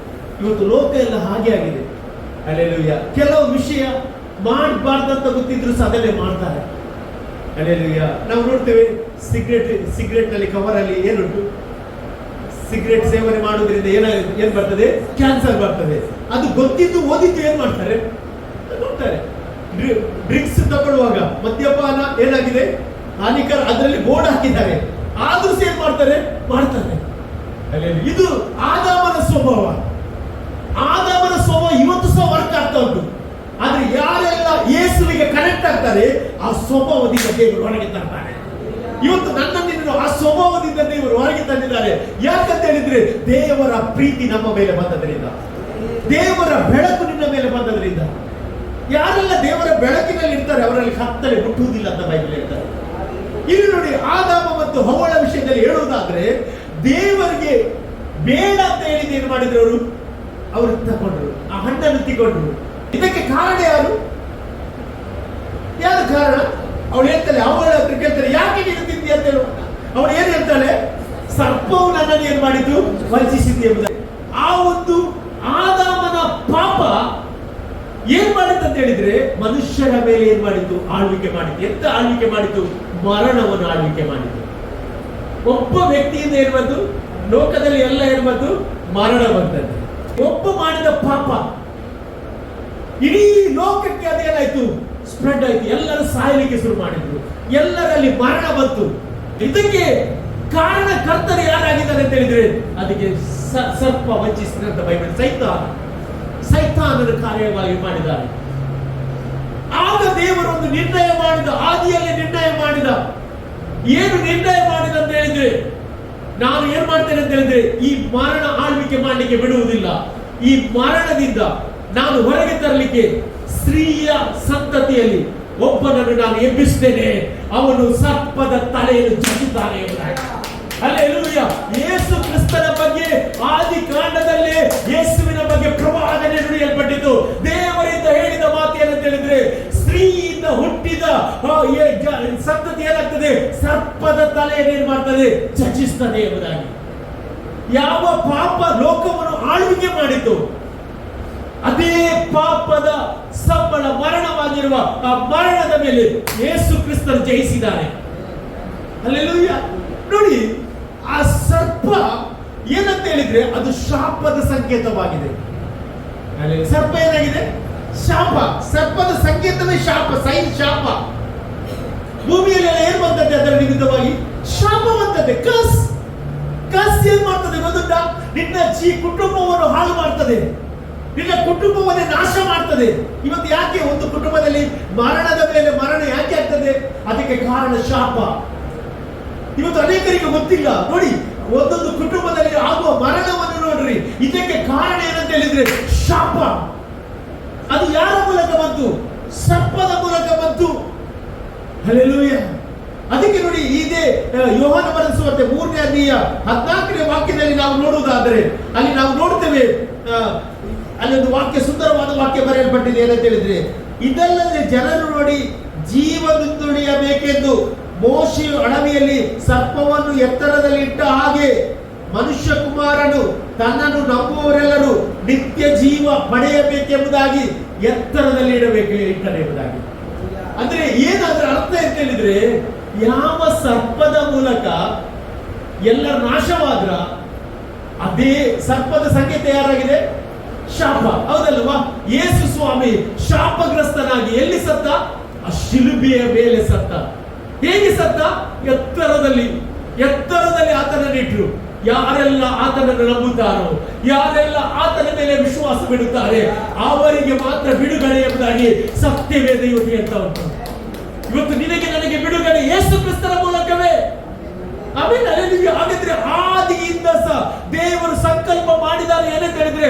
ಇವತ್ತು ಲೋಕ ಎಲ್ಲ ಹಾಗೆ ಆಗಿದೆ. ಹಲ್ಲೆಲೂಯಾ. ಕೆಲವು ವಿಷಯ ಮಾಡಬಾರ್ದಂತ ಗೊತ್ತಿದ್ರು ಸಹ ಅದನ್ನೇ ಮಾಡ್ತಾರೆ. ಹಲ್ಲೆಲೂಯಾ. ನಾವು ನೋಡ್ತೇವೆ, ಸಿಗರೇಟ್ ನಲ್ಲಿ ಕವರ್ ಅಲ್ಲಿ ಏನುಂಟು? ಸಿಗರೇಟ್ ಸೇವನೆ ಮಾಡುವುದರಿಂದ ಏನ್ ಬರ್ತದೆ? ಕ್ಯಾನ್ಸರ್ ಬರ್ತದೆ. ಅದು ಗೊತ್ತಿದ್ದು ಓದಿದ್ದು ಏನ್ ಮಾಡ್ತಾರೆ? ನೋಡ್ತಾರೆ. ಡ್ರಿಂಕ್ಸ್ ತಗೊಳ್ಳುವಾಗ ಮದ್ಯಪಾನ ಏನಾಗಿದೆ? ಹಾನಿಕರ. ಅದರಲ್ಲಿ ಬೋರ್ಡ್ ಹಾಕಿದ್ದಾರೆ, ಆದ್ರೂ ಏನ್ ಮಾಡ್ತಾರೆ? ಇದು ಆದಾಮನ ಸ್ವಭಾವ. ಇವತ್ತು ಸಹ ವರ್ಕ್ ಆಗ್ತಾ ಉಂಟು. ಆದ್ರೆ ಯಾರೆಲ್ಲ ಯೇಸುವಿಗೆ ಕನೆಕ್ಟ್ ಆಗ್ತಾರೆ, ಆ ಸ್ವಭಾವದಿಂದ ದೇವರು ಹೊರಗೆ ತರ್ತಾರೆ. ಇವತ್ತು ನನ್ನನ್ನು ಆ ಸ್ವಭಾವದಿಂದ ದೇವರು ಹೊರಗೆ ತಂದಿದ್ದಾರೆ. ಯಾಕಂತ ಹೇಳಿದ್ರೆ, ದೇವರ ಪ್ರೀತಿ ನಮ್ಮ ಮೇಲೆ ಬಂದದ್ರಿಂದ, ದೇವರ ಬೆಳಕು ನಿನ್ನ ಮೇಲೆ ಬಂದದ್ರಿಂದ. ಯಾರೆಲ್ಲ ದೇವರ ಬೆಳಕಿನಲ್ಲಿ ಇರ್ತಾರೆ ಅವರಲ್ಲಿ ಕತ್ತಲೆ ಮುಟ್ಟುವುದಿಲ್ಲ ಅಂತ ಬೈಬಲ್ ಹೇಳ್ತಾರೆ. ಇಲ್ಲಿ ನೋಡಿ, ಆದಾಮ ಮತ್ತು ಹವ್ವಳ ವಿಷಯದಲ್ಲಿ ಹೇಳುವುದಾದ್ರೆ, ದೇವರಿಗೆ ಬೇಡ ಅಂತ ಹೇಳಿದ ಏನು ಮಾಡಿದ್ರು? ಅವರು ತಗೊಂಡ್ರು, ಆ ಹಣ್ಣನ್ನು ತಗೊಂಡ್ರು. ಇದಕ್ಕೆ ಕಾರಣ ಯಾರು? ಯಾರು ಕಾರಣ? ಅವಳು ಹೇಳ್ತಾಳೆ, ಅವಳ ಹತ್ರ ಕೇಳ್ತಾರೆ, ಯಾಕೆ ನೀನು ತಿಂದಿ ಅಂತ ಹೇಳುವಾಗ ಅವಳು ಏನ್ ಹೇಳ್ತಾಳೆ? ಸರ್ಪವು ನನ್ನನ್ನು ಏನ್ ಮಾಡಿದ್ದು? ವಂಚಿಸಿದ್ದೆ ಎಂಬುದಾಗಿ. ಆ ಒಂದು ಆದಾಮನ ಪಾಪ ಏನ್ ಮಾಡಿತ್ತು ಅಂತ ಹೇಳಿದ್ರೆ, ಮನುಷ್ಯರ ಮೇಲೆ ಏನ್ ಮಾಡಿತ್ತು? ಆಳ್ವಿಕೆ ಮಾಡಿತ್ತು. ಎಂತ ಆಳ್ವಿಕೆ ಮಾಡಿತ್ತು? ಮರಣವನ್ನು ಆಳ್ವಿಕೆ ಮಾಡಿತ್ತು. ಒಬ್ಬ ವ್ಯಕ್ತಿಯಿಂದ ಏನ್ ಬಂತು? ಲೋಕದಲ್ಲಿ ಎಲ್ಲ ಏನ್ ಬಂತು? ಮರಣ ಬಂತದ್ದು. ಒಬ್ಬ ಮಾಡಿದ ಪಾಪ ಇಡೀ ಲೋಕಕ್ಕೆ ಅದೇನಾಯ್ತು? ಸ್ಪ್ರೆಡ್ ಆಯ್ತು. ಎಲ್ಲರೂ ಸಾಯಲಿಕ್ಕೆ ಶುರು ಮಾಡಿದ್ರು. ಎಲ್ಲರಲ್ಲಿ ಮರಣ ಬಂತು. ಇದಕ್ಕೆ ಕಾರಣಕರ್ತರು ಯಾರಾಗಿದ್ದಾರೆ ಅಂತ ಹೇಳಿದ್ರೆ, ಅದಕ್ಕೆ ಸರ್ಪ ವಂಚಿಸಿದಂತ ಬೈಬಲ್ ಸೈತಾನನ ಕಾರ್ಯವಾಗಿ ಮಾಡಿದ್ದಾರೆ. ಆಗ ದೇವರು ಒಂದು ನಿರ್ಣಯ ಮಾಡಿದ, ಆದಿಯಲ್ಲಿ ನಿರ್ಣಯ ಮಾಡಿದ. ಏನು ನಿರ್ಣಯ ಮಾಡಿದ ಅಂತ ಹೇಳಿದ್ರೆ, ನಾನು ಏನ್ ಮಾಡ್ತೇನೆ ಅಂತ ಹೇಳಿದ್ರೆ, ಈ ಮರಣ ಆಳ್ವಿಕೆ ಮಾಡಲಿಕ್ಕೆ ಬಿಡುವುದಿಲ್ಲ. ಈ ಮರಣದಿಂದ ನಾನು ಹೊರಗೆ ತರಲಿಕ್ಕೆ ಸ್ತ್ರೀಯ ಸಂತತಿಯಲ್ಲಿ ಒಬ್ಬನನ್ನು ನಾನು ಎಬ್ಬಿಸ್ತೇನೆ, ಅವನು ಸರ್ಪದ ತಲೆಯನ್ನು ಚುಚ್ಚುತ್ತಾನೆ ಎಂಬುದಾಗಿ. ಹಲ್ಲೆಲೂಯಾ. ಯೇಸು ಕ್ರಿಸ್ತನ ಬಗ್ಗೆ ಆದಿ ಕಾಂಡದಲ್ಲಿ ಯೇಸುವಿನ ಬಗ್ಗೆ ಪ್ರವಾದನೆ ನುಡಿಯಲ್ಪಟ್ಟಿತು. ದೇವರಿಂದ ಹೇಳಿದ ಮಾತು ಏನಂತ ಹೇಳಿದ್ರೆ, ಸ್ತ್ರೀಯಿಂದ ಹುಟ್ಟಿದ ಸಂತತಿ ಏನಾಗ್ತದೆ? ಸರ್ಪದ ತಲೆಯನ್ನು ಏನ್ ಮಾಡ್ತದೆ? ಚರ್ಚಿಸ್ತದೆ ಎಂಬುದಾಗಿ. ಯಾವ ಪಾಪ ಲೋಕವನ್ನು ಆಳ್ವಿಕೆ ಮಾಡಿತು, ಅದೇ ಪಾಪದ ಸಂಬಳ ಮರಣವಾಗಿರುವ ಆ ಮರಣದ ಮೇಲೆ ಯೇಸು ಕ್ರಿಸ್ತನು ಜಯಿಸಿದ್ದಾನೆ. ಹಲ್ಲೆಲೂಯಾ. ನೋಡಿ, ಆ ಸರ್ಪ ಏನಂತ ಹೇಳಿದ್ರೆ, ಅದು ಶಾಪದ ಸಂಕೇತವಾಗಿದೆ. ಸರ್ಪ ಏನಾಗಿದೆ? ಶಾಪ. ಸರ್ಪದ ಸಂಕೇತವೇ ಶಾಪ, ಸೈನ್ ಶಾಪ. ಭೂಮಿಯಲ್ಲಿ ಏನ್ ಬಂತದೆ? ಅದರ ನಿಮಿತ್ತವಾಗಿ ಶಾಪ ಬಂತದೆ. ಕಸ್ ಏನ್ ಮಾಡ್ತದೆ ಗೊತ್ತುಂಟಾ? ನಿನ್ನ ಕುಟುಂಬವನ್ನು ಹಾಳು ಮಾಡ್ತದೆ, ನಿನ್ನ ಕುಟುಂಬವನ್ನೇ ನಾಶ ಮಾಡ್ತದೆ. ಇವತ್ತು ಯಾಕೆ ಒಂದು ಕುಟುಂಬದಲ್ಲಿ ಮರಣದ ಮೇಲೆ ಮರಣ ಯಾಕೆ ಆಗ್ತದೆ? ಅದಕ್ಕೆ ಕಾರಣ ಶಾಪ. ಇವತ್ತು ಅನೇಕರಿಗೆ ಗೊತ್ತಿಲ್ಲ. ನೋಡಿ, ಒಂದೊಂದು ಕುಟುಂಬದಲ್ಲಿ ಆಗುವ ಮರಣವನ್ನು ನೋಡ್ರಿ. ಇದಕ್ಕೆ ಕಾರಣ ಏನಂತ ಹೇಳಿದ್ರೆ ಶಾಪ. ಅದು ಯಾರ ಮೂಲಕ ಬಂತು? ಸರ್ಪದ ಮೂಲಕ ಬಂತು. ಹಲ್ಲೆಲೂಯಾ. ಅದಕ್ಕೆ ನೋಡಿ, ಇದೇ ಯೋಹಾನ ಬರೆದ ಸುವಾರ್ತೆ 3ನೇ ಅಧ್ಯಾಯ 14ನೇ ವಾಕ್ಯದಲ್ಲಿ ನಾವು ನೋಡುವುದಾದರೆ, ಅಲ್ಲಿ ನಾವು ನೋಡ್ತೇವೆ, ಅಲ್ಲಿ ಒಂದು ವಾಕ್ಯ, ಸುಂದರವಾದ ವಾಕ್ಯ ಬರೆಯಲ್ಪಟ್ಟಿದೆ. ಏನಂತ ಹೇಳಿದ್ರೆ, ಇದಲ್ಲದೆ ಜನರು ನೋಡಿ ಜೀವನುಳಿಯಬೇಕೆಂದು ಮೋಶೆಯು ಅಡವಿಯಲ್ಲಿ ಸರ್ಪವನ್ನು ಎತ್ತರದಲ್ಲಿ ಇಟ್ಟ ಹಾಗೆ ಮನುಷ್ಯ ಕುಮಾರನು ತನ್ನನ್ನು ನಂಬುವವರೆಲ್ಲರೂ ನಿತ್ಯ ಜೀವ ಪಡೆಯಬೇಕೆಂಬುದಾಗಿ ಎತ್ತರದಲ್ಲಿ ಇಟ್ಟನೆ ಎಂಬುದಾಗಿ. ಅಂದ್ರೆ ಏನಾದ್ರೂ ಅರ್ಥ ಅಂತ ಹೇಳಿದ್ರೆ, ಯಾವ ಸರ್ಪದ ಮೂಲಕ ಎಲ್ಲರ ನಾಶವಾದ್ರ ಅದೇ ಸರ್ಪದ ಸಂಕೇತ ಯಾರಾಗಿದೆ? ಶಾಪ. ಹೌದಲ್ವಾ? ಯೇಸು ಸ್ವಾಮಿ ಶಾಪಗ್ರಸ್ತನಾಗಿ ಎಲ್ಲಿ ಸತ್ತ? ಆ ಶಿಲುಬೆಯ ಮೇಲೆ ಸತ್ತ. ಹೇಗೆ ಸತ್ತ? ಎತ್ತರದಲ್ಲಿ ಆತನನ್ನು ಇಟ್ರು. ಯಾರೆಲ್ಲ ಆತನನ್ನು ನಂಬುತ್ತಾರೋ, ಯಾರೆಲ್ಲ ಆತನ ಮೇಲೆ ವಿಶ್ವಾಸ ಬಿಡುತ್ತಾರೆ, ಅವರಿಗೆ ಮಾತ್ರ ಬಿಡುಗಡೆ ಎಂಬುದಾಗಿ ಸತ್ಯವೇದ ಇವತ್ತು ಹೇಳ್ತಾ ಉಂಟು. ಇವತ್ತು ನಿನಗೆ ನನಗೆ ಬಿಡುಗಡೆ ಯೇಸು ಕ್ರಿಸ್ತನ ಮೂಲಕವೇ. ಆಮೇಲೆ ಹಾಗಾದ್ರೆ ಆದಿಯಿಂದ ಸಹ ದೇವರು ಸಂಕಲ್ಪ ಮಾಡಿದ್ದಾರೆ ಏನಂತ ಹೇಳಿದ್ರೆ,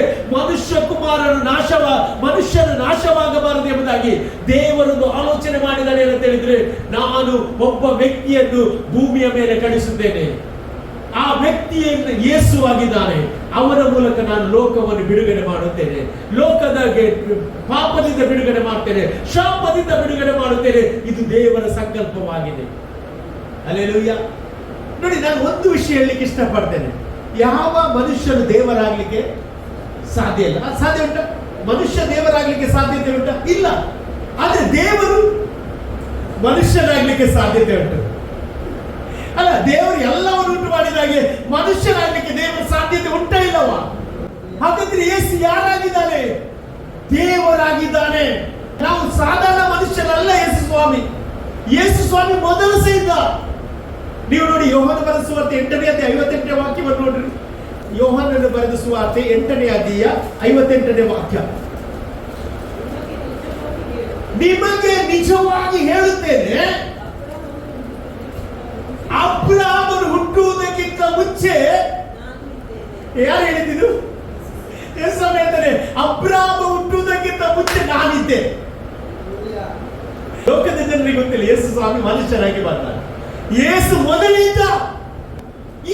ಮನುಷ್ಯನ ನಾಶವಾಗಬಾರದು ಎಂಬುದಾಗಿ ದೇವರೊಂದು ಆಲೋಚನೆ ಮಾಡಿದ್ದಾರೆ ಏನಂತ ಹೇಳಿದ್ರೆ, ನಾನು ಒಬ್ಬ ವ್ಯಕ್ತಿಯನ್ನು ಭೂಮಿಯ ಮೇಲೆ ಕಳಿಸುತ್ತೇನೆ. ಆ ವ್ಯಕ್ತಿಯನ್ನು ಯೇಸುವಾಗಿದ್ದಾನೆ. ಅವರ ಮೂಲಕ ನಾನು ಲೋಕವನ್ನು ಬಿಡುಗಡೆ ಮಾಡುತ್ತೇನೆ. ಲೋಕದ ಪಾಪದಿಂದ ಬಿಡುಗಡೆ ಮಾಡ್ತೇನೆ, ಶಾಪದಿಂದ ಬಿಡುಗಡೆ ಮಾಡುತ್ತೇನೆ. ಇದು ದೇವರ ಸಂಕಲ್ಪವಾಗಿದೆ. ಹಲ್ಲೆಲೂಯಾ. ನೋಡಿ, ನಾನು ಒಂದು ವಿಷಯ ಹೇಳಲಿಕ್ಕೆ ಇಷ್ಟಪಡ್ತೇನೆ. ಯಾವ ಮನುಷ್ಯನು ದೇವರಾಗ್ಲಿಕ್ಕೆ ಸಾಧ್ಯ ಇಲ್ಲ. ಸಾಧ್ಯ ಉಂಟ? ಮನುಷ್ಯ ದೇವರಾಗ್ಲಿಕ್ಕೆ ಸಾಧ್ಯತೆ ಉಂಟ? ಇಲ್ಲ. ಆದ್ರೆ ದೇವರು ಮನುಷ್ಯನಾಗ್ಲಿಕ್ಕೆ ಸಾಧ್ಯತೆ ಉಂಟು. ಅಲ್ಲ, ದೇವರು ಎಲ್ಲವನ್ನು ಉಂಟು ಮಾಡಿದಾಗೆ ಮನುಷ್ಯನಾಗ್ಲಿಕ್ಕೆ ದೇವರ ಸಾಧ್ಯತೆ ಉಂಟ ಇಲ್ಲವ? ಹಾಗಾದ್ರೆ ಯೇಸು ಯಾರಾಗಿದ್ದಾನೆ? ದೇವರಾಗಿದ್ದಾನೆ. ನಾವು ಸಾಧಾರಣ ಮನುಷ್ಯರಲ್ಲ. ಯೇಸು ಸ್ವಾಮಿ ಮೊದಲು ಸಹಿತ. ನೀವು ನೋಡಿ, ಯೋಹಾನ ಬರೆದ ಸುವಾರ್ತೆ 8ನೇ ಅಧ್ಯಾಯ 58ನೇ ವಾಕ್ಯವನ್ನು ನೋಡ್ರಿ. ಯೋಹಾನನ ಬರೆದ ಸುವಾರ್ತೆ 8ನೇ ಅಧ್ಯಾಯ 58ನೇ ವಾಕ್ಯ. ನಿಮಗೆ ನಿಜವಾಗಿ ಹೇಳುತ್ತೇನೆ, ಅಬ್ರಹಾಮನು ಹುಟ್ಟುವುದಕ್ಕಿಂತ ಮುಂಚೆ. ಯಾರು ಹೇಳಿದ್ದು? ಯೇಸು ಹೇಳ್ತಾರೆ, ಅಬ್ರಹಾಮ ಹುಟ್ಟುವುದಕ್ಕಿಂತ ಮುಂಚೆ ನಾನಿದ್ದೆ. ಲೋಕದ ಜನರಿಗೆ ಗೊತ್ತಿಲ್ಲ, ಯೇಸು ಸ್ವಾಮಿ ಮನುಷ್ಯನಾಗಿ ಬರ್ತಾರೆ. ಯೇಸು ಮೊದಲಿದ್ದ.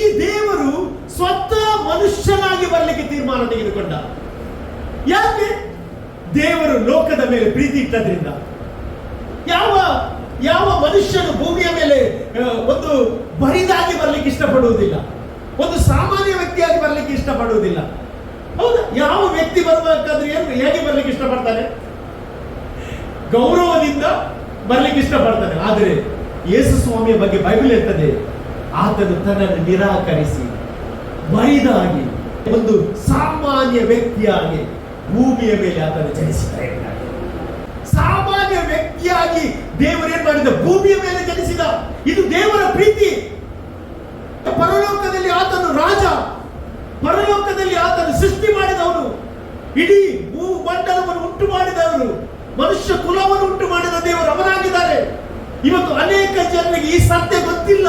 ಈ ದೇವರು ಸ್ವತಃ ಮನುಷ್ಯನಾಗಿ ಬರಲಿಕ್ಕೆ ತೀರ್ಮಾನ ತೆಗೆದುಕೊಂಡ. ಯಾಕೆ? ದೇವರು ಲೋಕದ ಮೇಲೆ ಪ್ರೀತಿ ಇಟ್ಟದ್ರಿಂದ. ಯಾವ ಯಾವ ಮನುಷ್ಯನು ಭೂಮಿಯ ಮೇಲೆ ಒಂದು ಬರಿದಾಗಿ ಬರ್ಲಿಕ್ಕೆ ಇಷ್ಟಪಡುವುದಿಲ್ಲ, ಒಂದು ಸಾಮಾನ್ಯ ವ್ಯಕ್ತಿಯಾಗಿ ಬರ್ಲಿಕ್ಕೆ ಇಷ್ಟಪಡುವುದಿಲ್ಲ. ಹೌದಾ? ಯಾವ ವ್ಯಕ್ತಿ ಬರ್ಬೇಕಾದ್ರೆ ಹೇಗೆ ಬರ್ಲಿಕ್ಕೆ ಇಷ್ಟಪಡ್ತಾನೆ? ಗೌರವದಿಂದ ಬರ್ಲಿಕ್ಕೆ ಇಷ್ಟಪಡ್ತಾನೆ. ಆದರೆ ಯೇಸು ಸ್ವಾಮಿಯ ಬಗ್ಗೆ ಬೈಬಲ್ ಹೇಳ್ತದೆ, ಆತನು ತನ್ನನ್ನು ನಿರಾಕರಿಸಿ ಬರಿದಾಗಿ ಒಂದು ಸಾಮಾನ್ಯ ವ್ಯಕ್ತಿಯಾಗಿ ಭೂಮಿಯ ಮೇಲೆ ಆತನು ಜನಿಸಿದ. ಸಾಮಾನ್ಯ ವ್ಯಕ್ತಿಯಾಗಿ ದೇವರೇನ್ ಮಾಡಿದ? ಭೂಮಿಯ ಮೇಲೆ ಜನಿಸಿದ. ಇದು ದೇವರ ಪ್ರೀತಿ. ಪರಲೋಕದಲ್ಲಿ ಆತನು ರಾಜ, ಪರಲೋಕದಲ್ಲಿ ಆತನು ಸೃಷ್ಟಿ ಮಾಡಿದವನು, ಇಡೀ ಭೂಮಂಡಲವನ್ನು ಉಂಟು ಮಾಡಿದವರು, ಮನುಷ್ಯ ಕುಲವನ್ನು ಉಂಟು ಮಾಡಿದ ದೇವರು ಅವರಾಗಿದ್ದಾರೆ. ಇವತ್ತು ಅನೇಕ ಜನರಿಗೆ ಈ ಸತ್ಯ ಗೊತ್ತಿಲ್ಲ.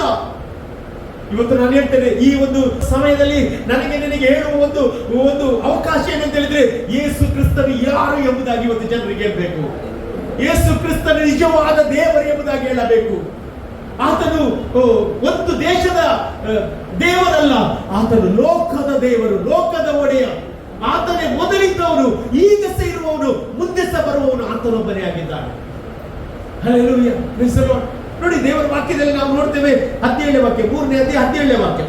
ಇವತ್ತು ನಾನು ಹೇಳ್ತೇನೆ, ಈ ಒಂದು ಸಮಯದಲ್ಲಿ ನಿನಗೆ ಹೇಳುವ ಒಂದು ಅವಕಾಶ ಏನಂತ ಹೇಳಿದ್ರೆ, ಯೇಸು ಕ್ರಿಸ್ತನು ಯಾರು ಎಂಬುದಾಗಿ ಇವತ್ತು ಜನರಿಗೆ ಹೇಳ್ಬೇಕು. ಯೇಸು ಕ್ರಿಸ್ತನು ನಿಜವಾದ ದೇವರು ಎಂಬುದಾಗಿ ಹೇಳಬೇಕು. ಆತನು ಒಂದು ದೇಶದ ದೇವರಲ್ಲ, ಆತನು ಲೋಕದ ದೇವರು, ಲೋಕದ ಒಡೆಯ. ಆತನೇ ಮೊದಲಿದ್ದವನು, ಈಗ ಸಹ ಇರುವವನು, ಮುಂದೆ ಸಹ ಬರುವವನು ಆತನೊಬ್ಬನೇ ಆಗಿದ್ದಾನೆ. Hallelujah, praise the Lord. ನೋಡಿ, ದೇವರ ವಾಕ್ಯದಲ್ಲಿ ನಾವು ನೋಡ್ತೇವೆ, 17ನೇ ವಾಕ್ಯ, 3ನೇ ಅಧ್ಯಾಯ 17ನೇ ವಾಕ್ಯ.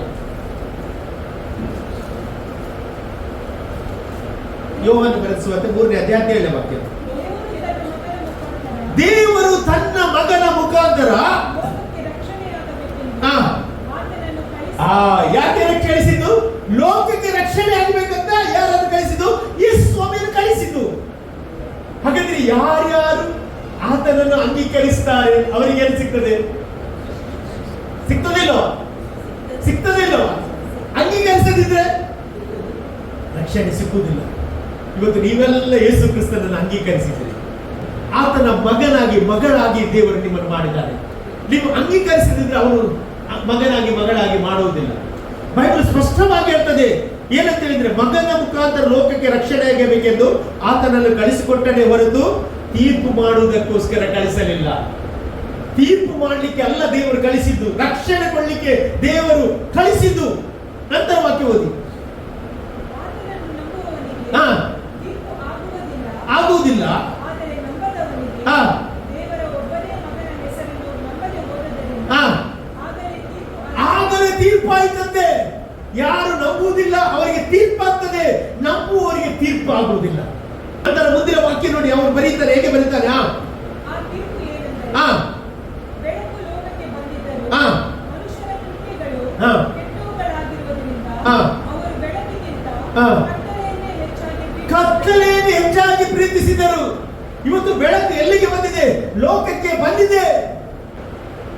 ಯೋಹಾನ ಬರೆಸುವಂತೆ 3ನೇ ಅಧ್ಯಾಯ 17ನೇ ವಾಕ್ಯ. ದೇವರು ತನ್ನ ಮಗನ ಮುಖಾಂತರ ಯಾಕೆ ಕಳಿಸಿದ್ದು? ಲೋಕಕ್ಕೆ ರಕ್ಷಣೆ ಆಗಬೇಕಂತ ಯಾರನ್ನು ಕಳಿಸಿದ್ದು? ಯೇಸು ಸ್ವಾಮಿಯನ್ನು ಕಳಿಸಿದ್ದು. ಹಾಗಾದ್ರೆ ಯಾರ್ಯಾರು ಆತನನ್ನು ಅಂಗೀಕರಿಸ್ತಾರೆ ಅವರಿಗೆ ಏನು ಸಿಗ್ತದೆ? ಸಿಗ್ತದಿಲ್ಲೋ? ಅಂಗೀಕರಿಸದಿದ್ರೆ ರಕ್ಷಣೆ ಸಿಕ್ಕುವುದಿಲ್ಲ. ಇವತ್ತು ನೀವೆಲ್ಲ ಯೇಸು ಕ್ರಿಸ್ತನನ್ನು ಅಂಗೀಕರಿಸಿದ್ದೀರಿ. ಆತನ ಮಗನಾಗಿ ಮಗಳಾಗಿ ದೇವರು ನಿಮ್ಮನ್ನು ಮಾಡಿದ್ದಾನೆ. ನೀವು ಅಂಗೀಕರಿಸದಿದ್ರೆ ಅವನು ಮಗನಾಗಿ ಮಗಳಾಗಿ ಮಾಡುವುದಿಲ್ಲ. ಬೈಬಲ್ ಸ್ಪಷ್ಟವಾಗಿ ಹೇಳ್ತದೆ, ಏನಂತ ಹೇಳಿದ್ರೆ, ಮಗನ ಮುಖಾಂತರ ಲೋಕಕ್ಕೆ ರಕ್ಷಣೆ ಆಗಬೇಕೆಂದು ಆತನನ್ನು ಕಳಿಸಿಕೊಟ್ಟನೆ ಹೊರತು ತೀರ್ಪು ಮಾಡುವುದಕ್ಕೋಸ್ಕರ ಕಳಿಸಲಿಲ್ಲ. ತೀರ್ಪು ಮಾಡಲಿಕ್ಕೆ ಅಲ್ಲ ದೇವರು ಕಳಿಸಿದ್ದು, ರಕ್ಷಣೆ ಕೊಡಲಿಕ್ಕೆ ದೇವರು ಕಳಿಸಿದ್ದು. ನಂತರ ವಾಕ್ಯ ಓದಿ. ಆಗುವುದಿಲ್ಲ. ಆದರೆ ತೀರ್ಪಾಯ್ತಂತೆ. ಯಾರು ನಂಬುವುದಿಲ್ಲ ಅವರಿಗೆ ತೀರ್ಪಾಗ್ತದೆ, ನಂಬುವವರಿಗೆ ತೀರ್ಪು ಆಗುವುದಿಲ್ಲ. ನಂತರ ಮುಂದಿನ ವಾಕ್ಯ ನೋಡಿ, ಅವರು ಬರೀತಾರೆ, ಹೇಗೆ ಬರೀತಾರೆ? ಕತ್ತಲೆಯನ್ನು ಹೆಚ್ಚಾಗಿ ಪ್ರೀತಿಸಿದರು. ಇವತ್ತು ಬೆಳಕು ಎಲ್ಲಿಗೆ ಬಂದಿದೆ? ಲೋಕಕ್ಕೆ ಬಂದಿದೆ.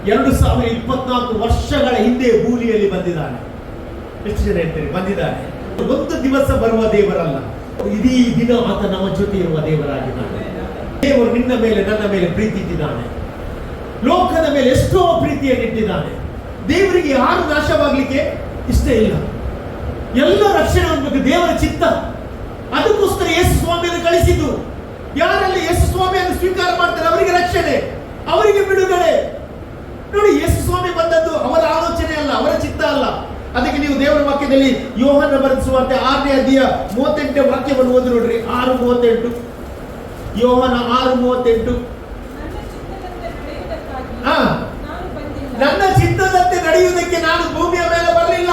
2024 ವರ್ಷಗಳ ಹಿಂದೆ ಭೂಮಿಯಲ್ಲಿ ಬಂದಿದ್ದಾನೆ. ಎಷ್ಟು ಜನ ಹೇಳ್ತಾರೆ ಬಂದಿದ್ದಾನೆ? ಒಂದು ದಿವಸ ಬರುವ ದೇವರಲ್ಲ, ಇಡೀ ದಿನ ಆತ ನಮ್ಮ ಜೊತೆ ಇರುವ ದೇವರಾಗಿದ್ದಾನೆ. ದೇವರು ನಿನ್ನ ಮೇಲೆ ನನ್ನ ಮೇಲೆ ಪ್ರೀತಿ ಇಟ್ಟಿದ್ದಾನೆ. ಲೋಕದ ಮೇಲೆ ಎಷ್ಟೋ ಪ್ರೀತಿಯನ್ನು ಇಟ್ಟಿದ್ದಾನೆ. ದೇವರಿಗೆ ಯಾರು ನಾಶವಾಗಲಿಕ್ಕೆ ಇಷ್ಟ ಇಲ್ಲ. ಎಲ್ಲ ರಕ್ಷಣೆ ಹೊಂದಬೇಕು, ದೇವರ ಚಿತ್ತ. ಅದಕ್ಕೋಸ್ಕರ ಯೇಸು ಸ್ವಾಮಿಯನ್ನು ಕಳಿಸಿದ್ದು. ಯಾರಲ್ಲಿ ಯೇಸು ಸ್ವಾಮಿಯನ್ನು ಸ್ವೀಕಾರ ಮಾಡ್ತಾರೆ ಅವರಿಗೆ ರಕ್ಷಣೆ, ಅವರಿಗೆ ಬಿಡುಗಡೆ. ನೋಡಿ, ಯೇಸು ಸ್ವಾಮಿ ಬಂದದ್ದು ಅವರ ಆಲೋಚನೆ ಅಲ್ಲ, ಅವರ ಚಿತ್ತ ಅಲ್ಲ. ಅದಕ್ಕೆ ನೀವು ದೇವರ ವಾಕ್ಯದಲ್ಲಿ ಯೋಹಾನ ಬರೆದ ಸುವಾರ್ತೆ 6ನೇ ಅಧ್ಯಾಯ 38ನೇ ವಾಕ್ಯವನ್ನು ಓದಿ ನೋಡ್ರಿ. 6:38. ಯೋಹಾನ 6:38. ನನ್ನ ಚಿತ್ತದಂತೆ ನಡೆಯುವುದಕ್ಕೆ ನಾನು ಭೂಮಿಯ ಮೇಲೆ ಬರಲಿಲ್ಲ.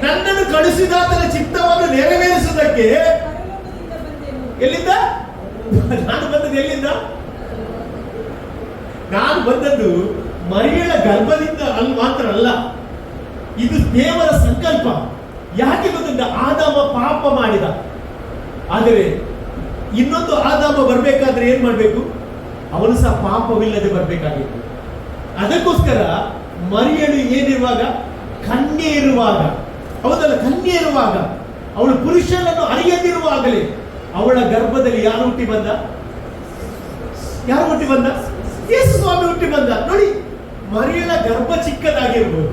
ನನ್ನನ್ನು ಕಳಿಸಿದಾತನ ಚಿತ್ತವನ್ನು ನೆರವೇರಿಸುವುದಕ್ಕೆ. ಎಲ್ಲಿಂದ ನಾನು ಬಂದದ್ದು? ಎಲ್ಲಿಂದ ನಾನು ಬಂದದ್ದು? ಮರಿಯಳ ಗರ್ಭದಿಂದ ಅಲ್ಲಿ ಮಾತ್ರ ಅಲ್ಲ, ಇದು ದೇವರ ಸಂಕಲ್ಪ. ಯಾಕೆ ಗೊತ್ತಿದ್ದ? ಆದಾಮ ಪಾಪ ಮಾಡಿದ. ಆದರೆ ಇನ್ನೊಂದು ಆದಾಮ ಬರ್ಬೇಕಾದ್ರೆ ಏನ್ ಮಾಡ್ಬೇಕು? ಅವನು ಸಹ ಪಾಪವಿಲ್ಲದೆ ಬರ್ಬೇಕಾಗಿತ್ತು. ಅದಕ್ಕೋಸ್ಕರ ಮರಿಯಳು ಏನಿರುವಾಗ? ಕನ್ಯೆ ಇರುವಾಗ, ಹೌದಲ್ಲ, ಕನ್ಯೆ ಇರುವಾಗ, ಅವಳು ಪುರುಷನನ್ನು ಅರಿಯದಿರುವಾಗಲೇ ಅವಳ ಗರ್ಭದಲ್ಲಿ ಯಾರು ಹುಟ್ಟಿ ಬಂದ? ಯೇಸು ಸ್ವಾಮಿ ಹುಟ್ಟಿ ಬಂದ. ನೋಡಿ, ಮರಿಯಳ ಗರ್ಭ ಚಿಕ್ಕದಾಗಿರ್ಬೋದು,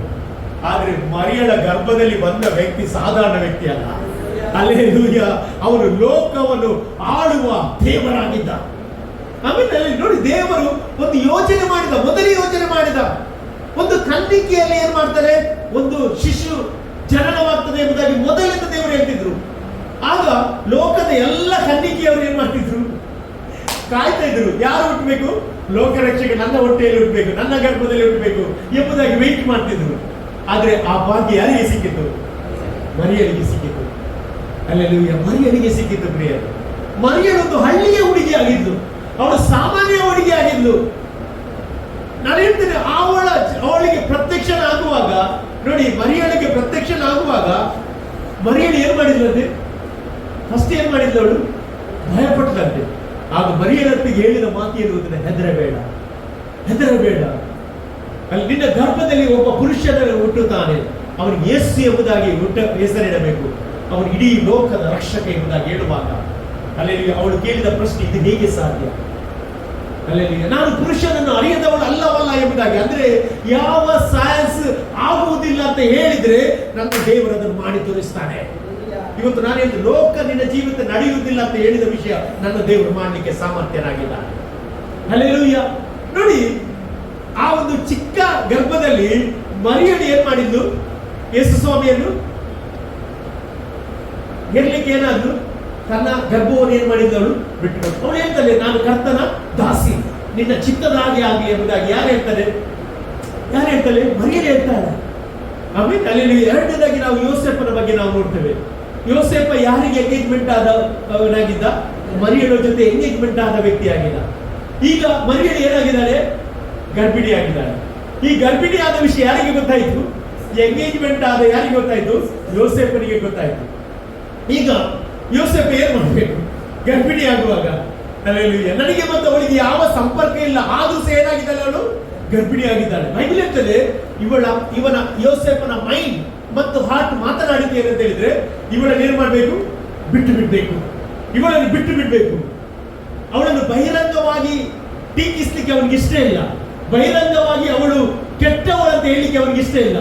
ಆದ್ರೆ ಮರಿಯಳ ಗರ್ಭದಲ್ಲಿ ಬಂದ ವ್ಯಕ್ತಿ ಸಾಧಾರಣ ವ್ಯಕ್ತಿ ಅಲ್ಲ. ಹಲ್ಲೆಲೂಯಾ. ಅವನು ಲೋಕವನ್ನು ಆಳುವ ದೇವರಾಗಿದ್ದ. ಆಮೇಲೆ ನೋಡಿ, ದೇವರು ಒಂದು ಯೋಚನೆ ಮಾಡಿದ, ಮೊದಲೇ ಯೋಚನೆ ಮಾಡಿದ. ಒಂದು ಕನ್ನಿಕೆಯಲ್ಲಿ ಏನ್ ಮಾಡ್ತಾರೆ? ಒಂದು ಶಿಶು ಜನನವಾಗ್ತದೆ ಎಂಬುದಾಗಿ ಮೊದಲಿಂದ ದೇವರು ಹೇಳ್ತಿದ್ರು. ಆಗ ಲೋಕದ ಎಲ್ಲ ಕನ್ನಿಕೆಯವರು ಏನ್ ಮಾಡ್ತಿದ್ರು? ಕಾಯ್ತಾ ಇದ್ರು, ಯಾರು ಹುಟ್ಟಬೇಕು, ಲೋಕರಕ್ಷಕ ನನ್ನ ಹೊಟ್ಟೆಯಲ್ಲಿ ಹುಟ್ಟಬೇಕು, ನನ್ನ ಗರ್ಭದಲ್ಲಿ ಹುಟ್ಟಬೇಕು ಎಂಬುದಾಗಿ ವೆಯ್ಟ್ ಮಾಡ್ತಿದ್ರು. ಆದ್ರೆ ಆ ಭಾಗ್ಯ ಯಾರಿಗೆ ಸಿಕ್ಕಿತು? ಮರಿಯಳಿಗೆ ಸಿಕ್ಕಿತು. ಹಲ್ಲೆಲೂಯಾ, ಮರಿಯಳಿಗೆ ಸಿಕ್ಕಿತು. ಪ್ರಿಯರು, ಮರಿಯಳೊಂದು ಹಳ್ಳಿಯ ಹುಡುಗಿ ಆಗಿದ್ಲು, ಅವಳು ಸಾಮಾನ್ಯ ಹುಡುಗಿ ಆಗಿದ್ಲು. ನಾನು ಹೇಳ್ತೇನೆ, ಅವಳಿಗೆ ಪ್ರತ್ಯಕ್ಷನ ಆಗುವಾಗ ನೋಡಿ, ಮರಿಯಳಿಗೆ ಪ್ರತ್ಯಕ್ಷನ ಆಗುವಾಗ ಮರಿಯಳು ಏನ್ ಮಾಡಿದ್ಲಂತೆ? ಫಸ್ಟ್ ಏನ್ ಮಾಡಿದ್ಲು? ಅವಳು ಭಯಪಟ್ಟಲಂತೆ. ಆಗ ಮರಿಯಳತ್ತಿಗೆ ಹೇಳಿದ ಮಾತು ಏನು? ಹೆದರಬೇಡ, ಹೆದರಬೇಡ, ಅಲ್ಲಿ ನಿನ್ನ ಗರ್ಭದಲ್ಲಿ ಒಬ್ಬ ಪುರುಷನ ಹುಟ್ಟುತ್ತಾನೆ, ಅವನಿಗೆ ಯೇಸು ಎಂಬುದಾಗಿ ಹೆಸರಿಡಬೇಕು, ಅವನು ಇಡೀ ಲೋಕದ ರಕ್ಷಕ ಎಂಬುದಾಗಿ ಹೇಳುವಾಗ ಅಲ್ಲಿ ಅವಳು ಕೇಳಿದ ಪ್ರಶ್ನೆ, ಇದು ಹೇಗೆ ಸಾಧ್ಯ? ಅಲ್ಲಿ ನಾನು ಪುರುಷನನ್ನು ಅರಿಯದವಳು ಅಲ್ಲವಲ್ಲ ಎಂಬುದಾಗಿ, ಅಂದ್ರೆ ಯಾವ ಸೈನ್ಸ್ ಆಗುವುದಿಲ್ಲ ಅಂತ ಹೇಳಿದ್ರೆ ನನ್ನ ದೇವರದನ್ನು ಮಾಡಿ ತೋರಿಸ್ತಾನೆ. ಇವತ್ತು ನಾನು ಹೇಳಿದ ಲೋಕ ನಿನ್ನ ಜೀವಿತ ನಡೆಯುವುದಿಲ್ಲ ಅಂತ ಹೇಳಿದ ವಿಷಯ ನನ್ನ ದೇವರು ಮಾಡಲಿಕ್ಕೆ ಸಾಮರ್ಥ್ಯನಾಗಿದ್ದಾನೆ. ಹಲ್ಲೆಲೂಯಾ. ನೋಡಿ, ಆ ಒಂದು ಚಿಕ್ಕ ಗರ್ಭದಲ್ಲಿ ಮರಿಯಳು ಏನ್ ಮಾಡಿದ್ಲು? ಯೇಸು ಸ್ವಾಮಿಯನ್ನು ಹೇಳಲಿಕ್ಕೆ ಏನಾದ್ರು ತನ್ನ ಗರ್ಭವನ್ನು ಏನ್ ಮಾಡಿದ್ದವಳು ಬಿಟ್ಟು, ಅವಳು ಹೇಳ್ತಾಳೆ, ನಾನು ಕರ್ತನ ದಾಸಿ, ನಿನ್ನ ಚಿತ್ತದ ಹಾಗೆ ಆಗಲಿ ಎಂಬುದಾಗಿ. ಯಾರು ಹೇಳ್ತಾರೆ? ಯಾರು ಹೇಳ್ತಾಳೆ? ಮರಿಯಳು ಹೇಳ್ತಾಳೆ. ಆಮೇಲೆ ಅಲ್ಲಿ ಎರಡನೇದಾಗಿ ನಾವು ಯೋಸೇಫನ ಬಗ್ಗೆ ನಾವು ನೋಡ್ತೇವೆ. ಯೋಸೇಫ ಯಾರಿಗೆ ಎಂಗೇಜ್ಮೆಂಟ್ ಆದವನಾಗಿದ್ದ? ಮರಿಯಳ ಜೊತೆ ಎಂಗೇಜ್ಮೆಂಟ್ ಆದ ವ್ಯಕ್ತಿ ಆಗಿದ್ದ. ಈಗ ಮರಿಯಳು ಏನಾಗಿದ್ದಾಳೆ? ಗರ್ಭಿಣಿ ಆಗಿದ್ದಾಳೆ. ಈ ಗರ್ಭಿಣಿ ಆದ ವಿಷಯ ಯಾರಿಗೆ ಗೊತ್ತಾಯ್ತು? ಎಂಗೇಜ್ಮೆಂಟ್ ಆದ ಯಾರಿಗೆ ಗೊತ್ತಾಯ್ತು? ಯೋಸೇಫನಿಗೆ ಗೊತ್ತಾಯ್ತು. ಈಗ ಯೋಸೇಫ ಏನ್ ಮಾಡಬೇಕು? ಗರ್ಭಿಣಿ ಆಗುವಾಗ ನನಗೆ ಮತ್ತು ಅವಳಿಗೆ ಯಾವ ಸಂಪರ್ಕ ಇಲ್ಲ, ಆದ್ರೂ ಸಹ ಏನಾಗಿದ್ದಾಳೆ? ಅವಳು ಗರ್ಭಿಣಿ ಆಗಿದ್ದಾಳೆ. ಬೈಬಲ್ ಹೇಳ್ತದೆ, ಇವನ ಯೋಸೇಫನ ಮೈಂಡ್ ಮತ್ತು ಹಾರ್ಟ್ ಮಾತನಾಡಿದ್ದು ಏನಂತ ಹೇಳಿದ್ರೆ, ಇವಳನ್ನು ಏನ್ ಮಾಡಬೇಕು? ಬಿಟ್ಟು ಬಿಡ್ಬೇಕು, ಇವಳನ್ನು ಬಿಟ್ಟು ಬಿಡ್ಬೇಕು. ಅವಳನ್ನು ಬಹಿರಂಗವಾಗಿ ಟೀಕಿಸ್ಲಿಕ್ಕೆ ಅವನಿಗೆ ಇಷ್ಟ ಇಲ್ಲ, ಬಹಿರಂಗವಾಗಿ ಅವಳು ಕೆಟ್ಟವಳಂತ ಹೇಳಲಿಕ್ಕೆ ಅವನಿಗೆ ಇಷ್ಟ ಇಲ್ಲ.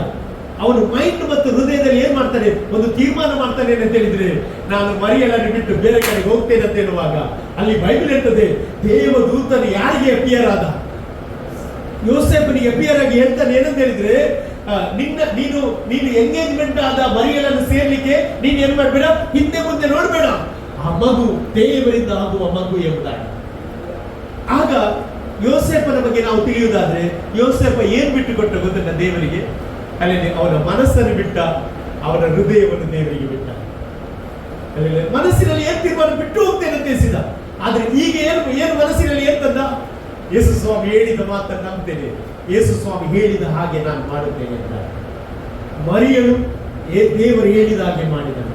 ಅವನು ಮೈಂಡ್ ಮತ್ತು ಹೃದಯದಲ್ಲಿ ಏನ್ ಮಾಡ್ತಾನೆ? ಒಂದು ತೀರ್ಮಾನ ಮಾಡ್ತಾನೆ ಅಂತ ಹೇಳಿದ್ರೆ, ನಾನು ಮರಿಯಳನ್ನು ಬಿಟ್ಟು ಬೇರೆ ಕಡೆಗೆ ಹೋಗ್ತೇನೆ ಅಂತ ಹೇಳುವಾಗ ಅಲ್ಲಿ ಬೈಬಲ್ ಹೇಳ್ತದೆ, ದೇವದೂತನು ಯಾರಿಗೆ ಅಪಿಯರ್ ಆದ? ಯೋಸೇಫನಿಗೆ ಅಪಿಯರ್ ಆಗಿ ಹೇಳ್ತಾನೆ ಏನಂತ ಹೇಳಿದ್ರೆ, ನೀನು ಎಂಗೇಜ್ಮೆಂಟ್ ಆದ ಮರಿಯಳನ್ನು ಸೇರ್ಲಿಕ್ಕೆ ನೀನು ಏನ್ ಮಾಡ್ಬೇಡ, ಹಿಂದೆ ಮುಂದೆ ನೋಡ್ಬೇಡ, ಆ ಮಗು ದೇವರಿಂದ ಆಗುವ ಮಗು ಎಂಬುದಾಗಿ. ಆಗ ಯೋಸೇಫನ ಬಗ್ಗೆ ನಾವು ತಿಳಿಯುವುದಾದ್ರೆ, ಯೋಸೇಫ ಏನ್ ಬಿಟ್ಟು ಕೊಟ್ಟ ಗೊತ್ತಲ್ಲ ದೇವರಿಗೆ? ಅಲ್ಲಿ ಅವನ ಮನಸ್ಸನ್ನು ಬಿಟ್ಟ, ಅವನ ಹೃದಯವನ್ನು ದೇವರಿಗೆ ಬಿಟ್ಟ. ಮನಸ್ಸಿನಲ್ಲಿ ಏನ್ ತೀರ್ಮಾನ ಬಿಟ್ಟು ಹೋಗ್ತೇನೆ ಅಂತ ತಿಳಿಸಿದ. ಆದ್ರೆ ಈಗ ಏನು ಮನಸ್ಸಿನಲ್ಲಿ ಏನ್ ತಂದ? ಯೇಸು ಸ್ವಾಮಿ ಹೇಳಿದ ಮಾತನ್ನು ನಂಬ್ತೇನೆ, ಯೇಸು ಸ್ವಾಮಿ ಹೇಳಿದ ಹಾಗೆ ನಾನು ಮಾಡುತ್ತೇನೆ ಅಂತ. ಮರಿಯಳು ದೇವರು ಹೇಳಿದ ಹಾಗೆ ಮಾಡಿದನು,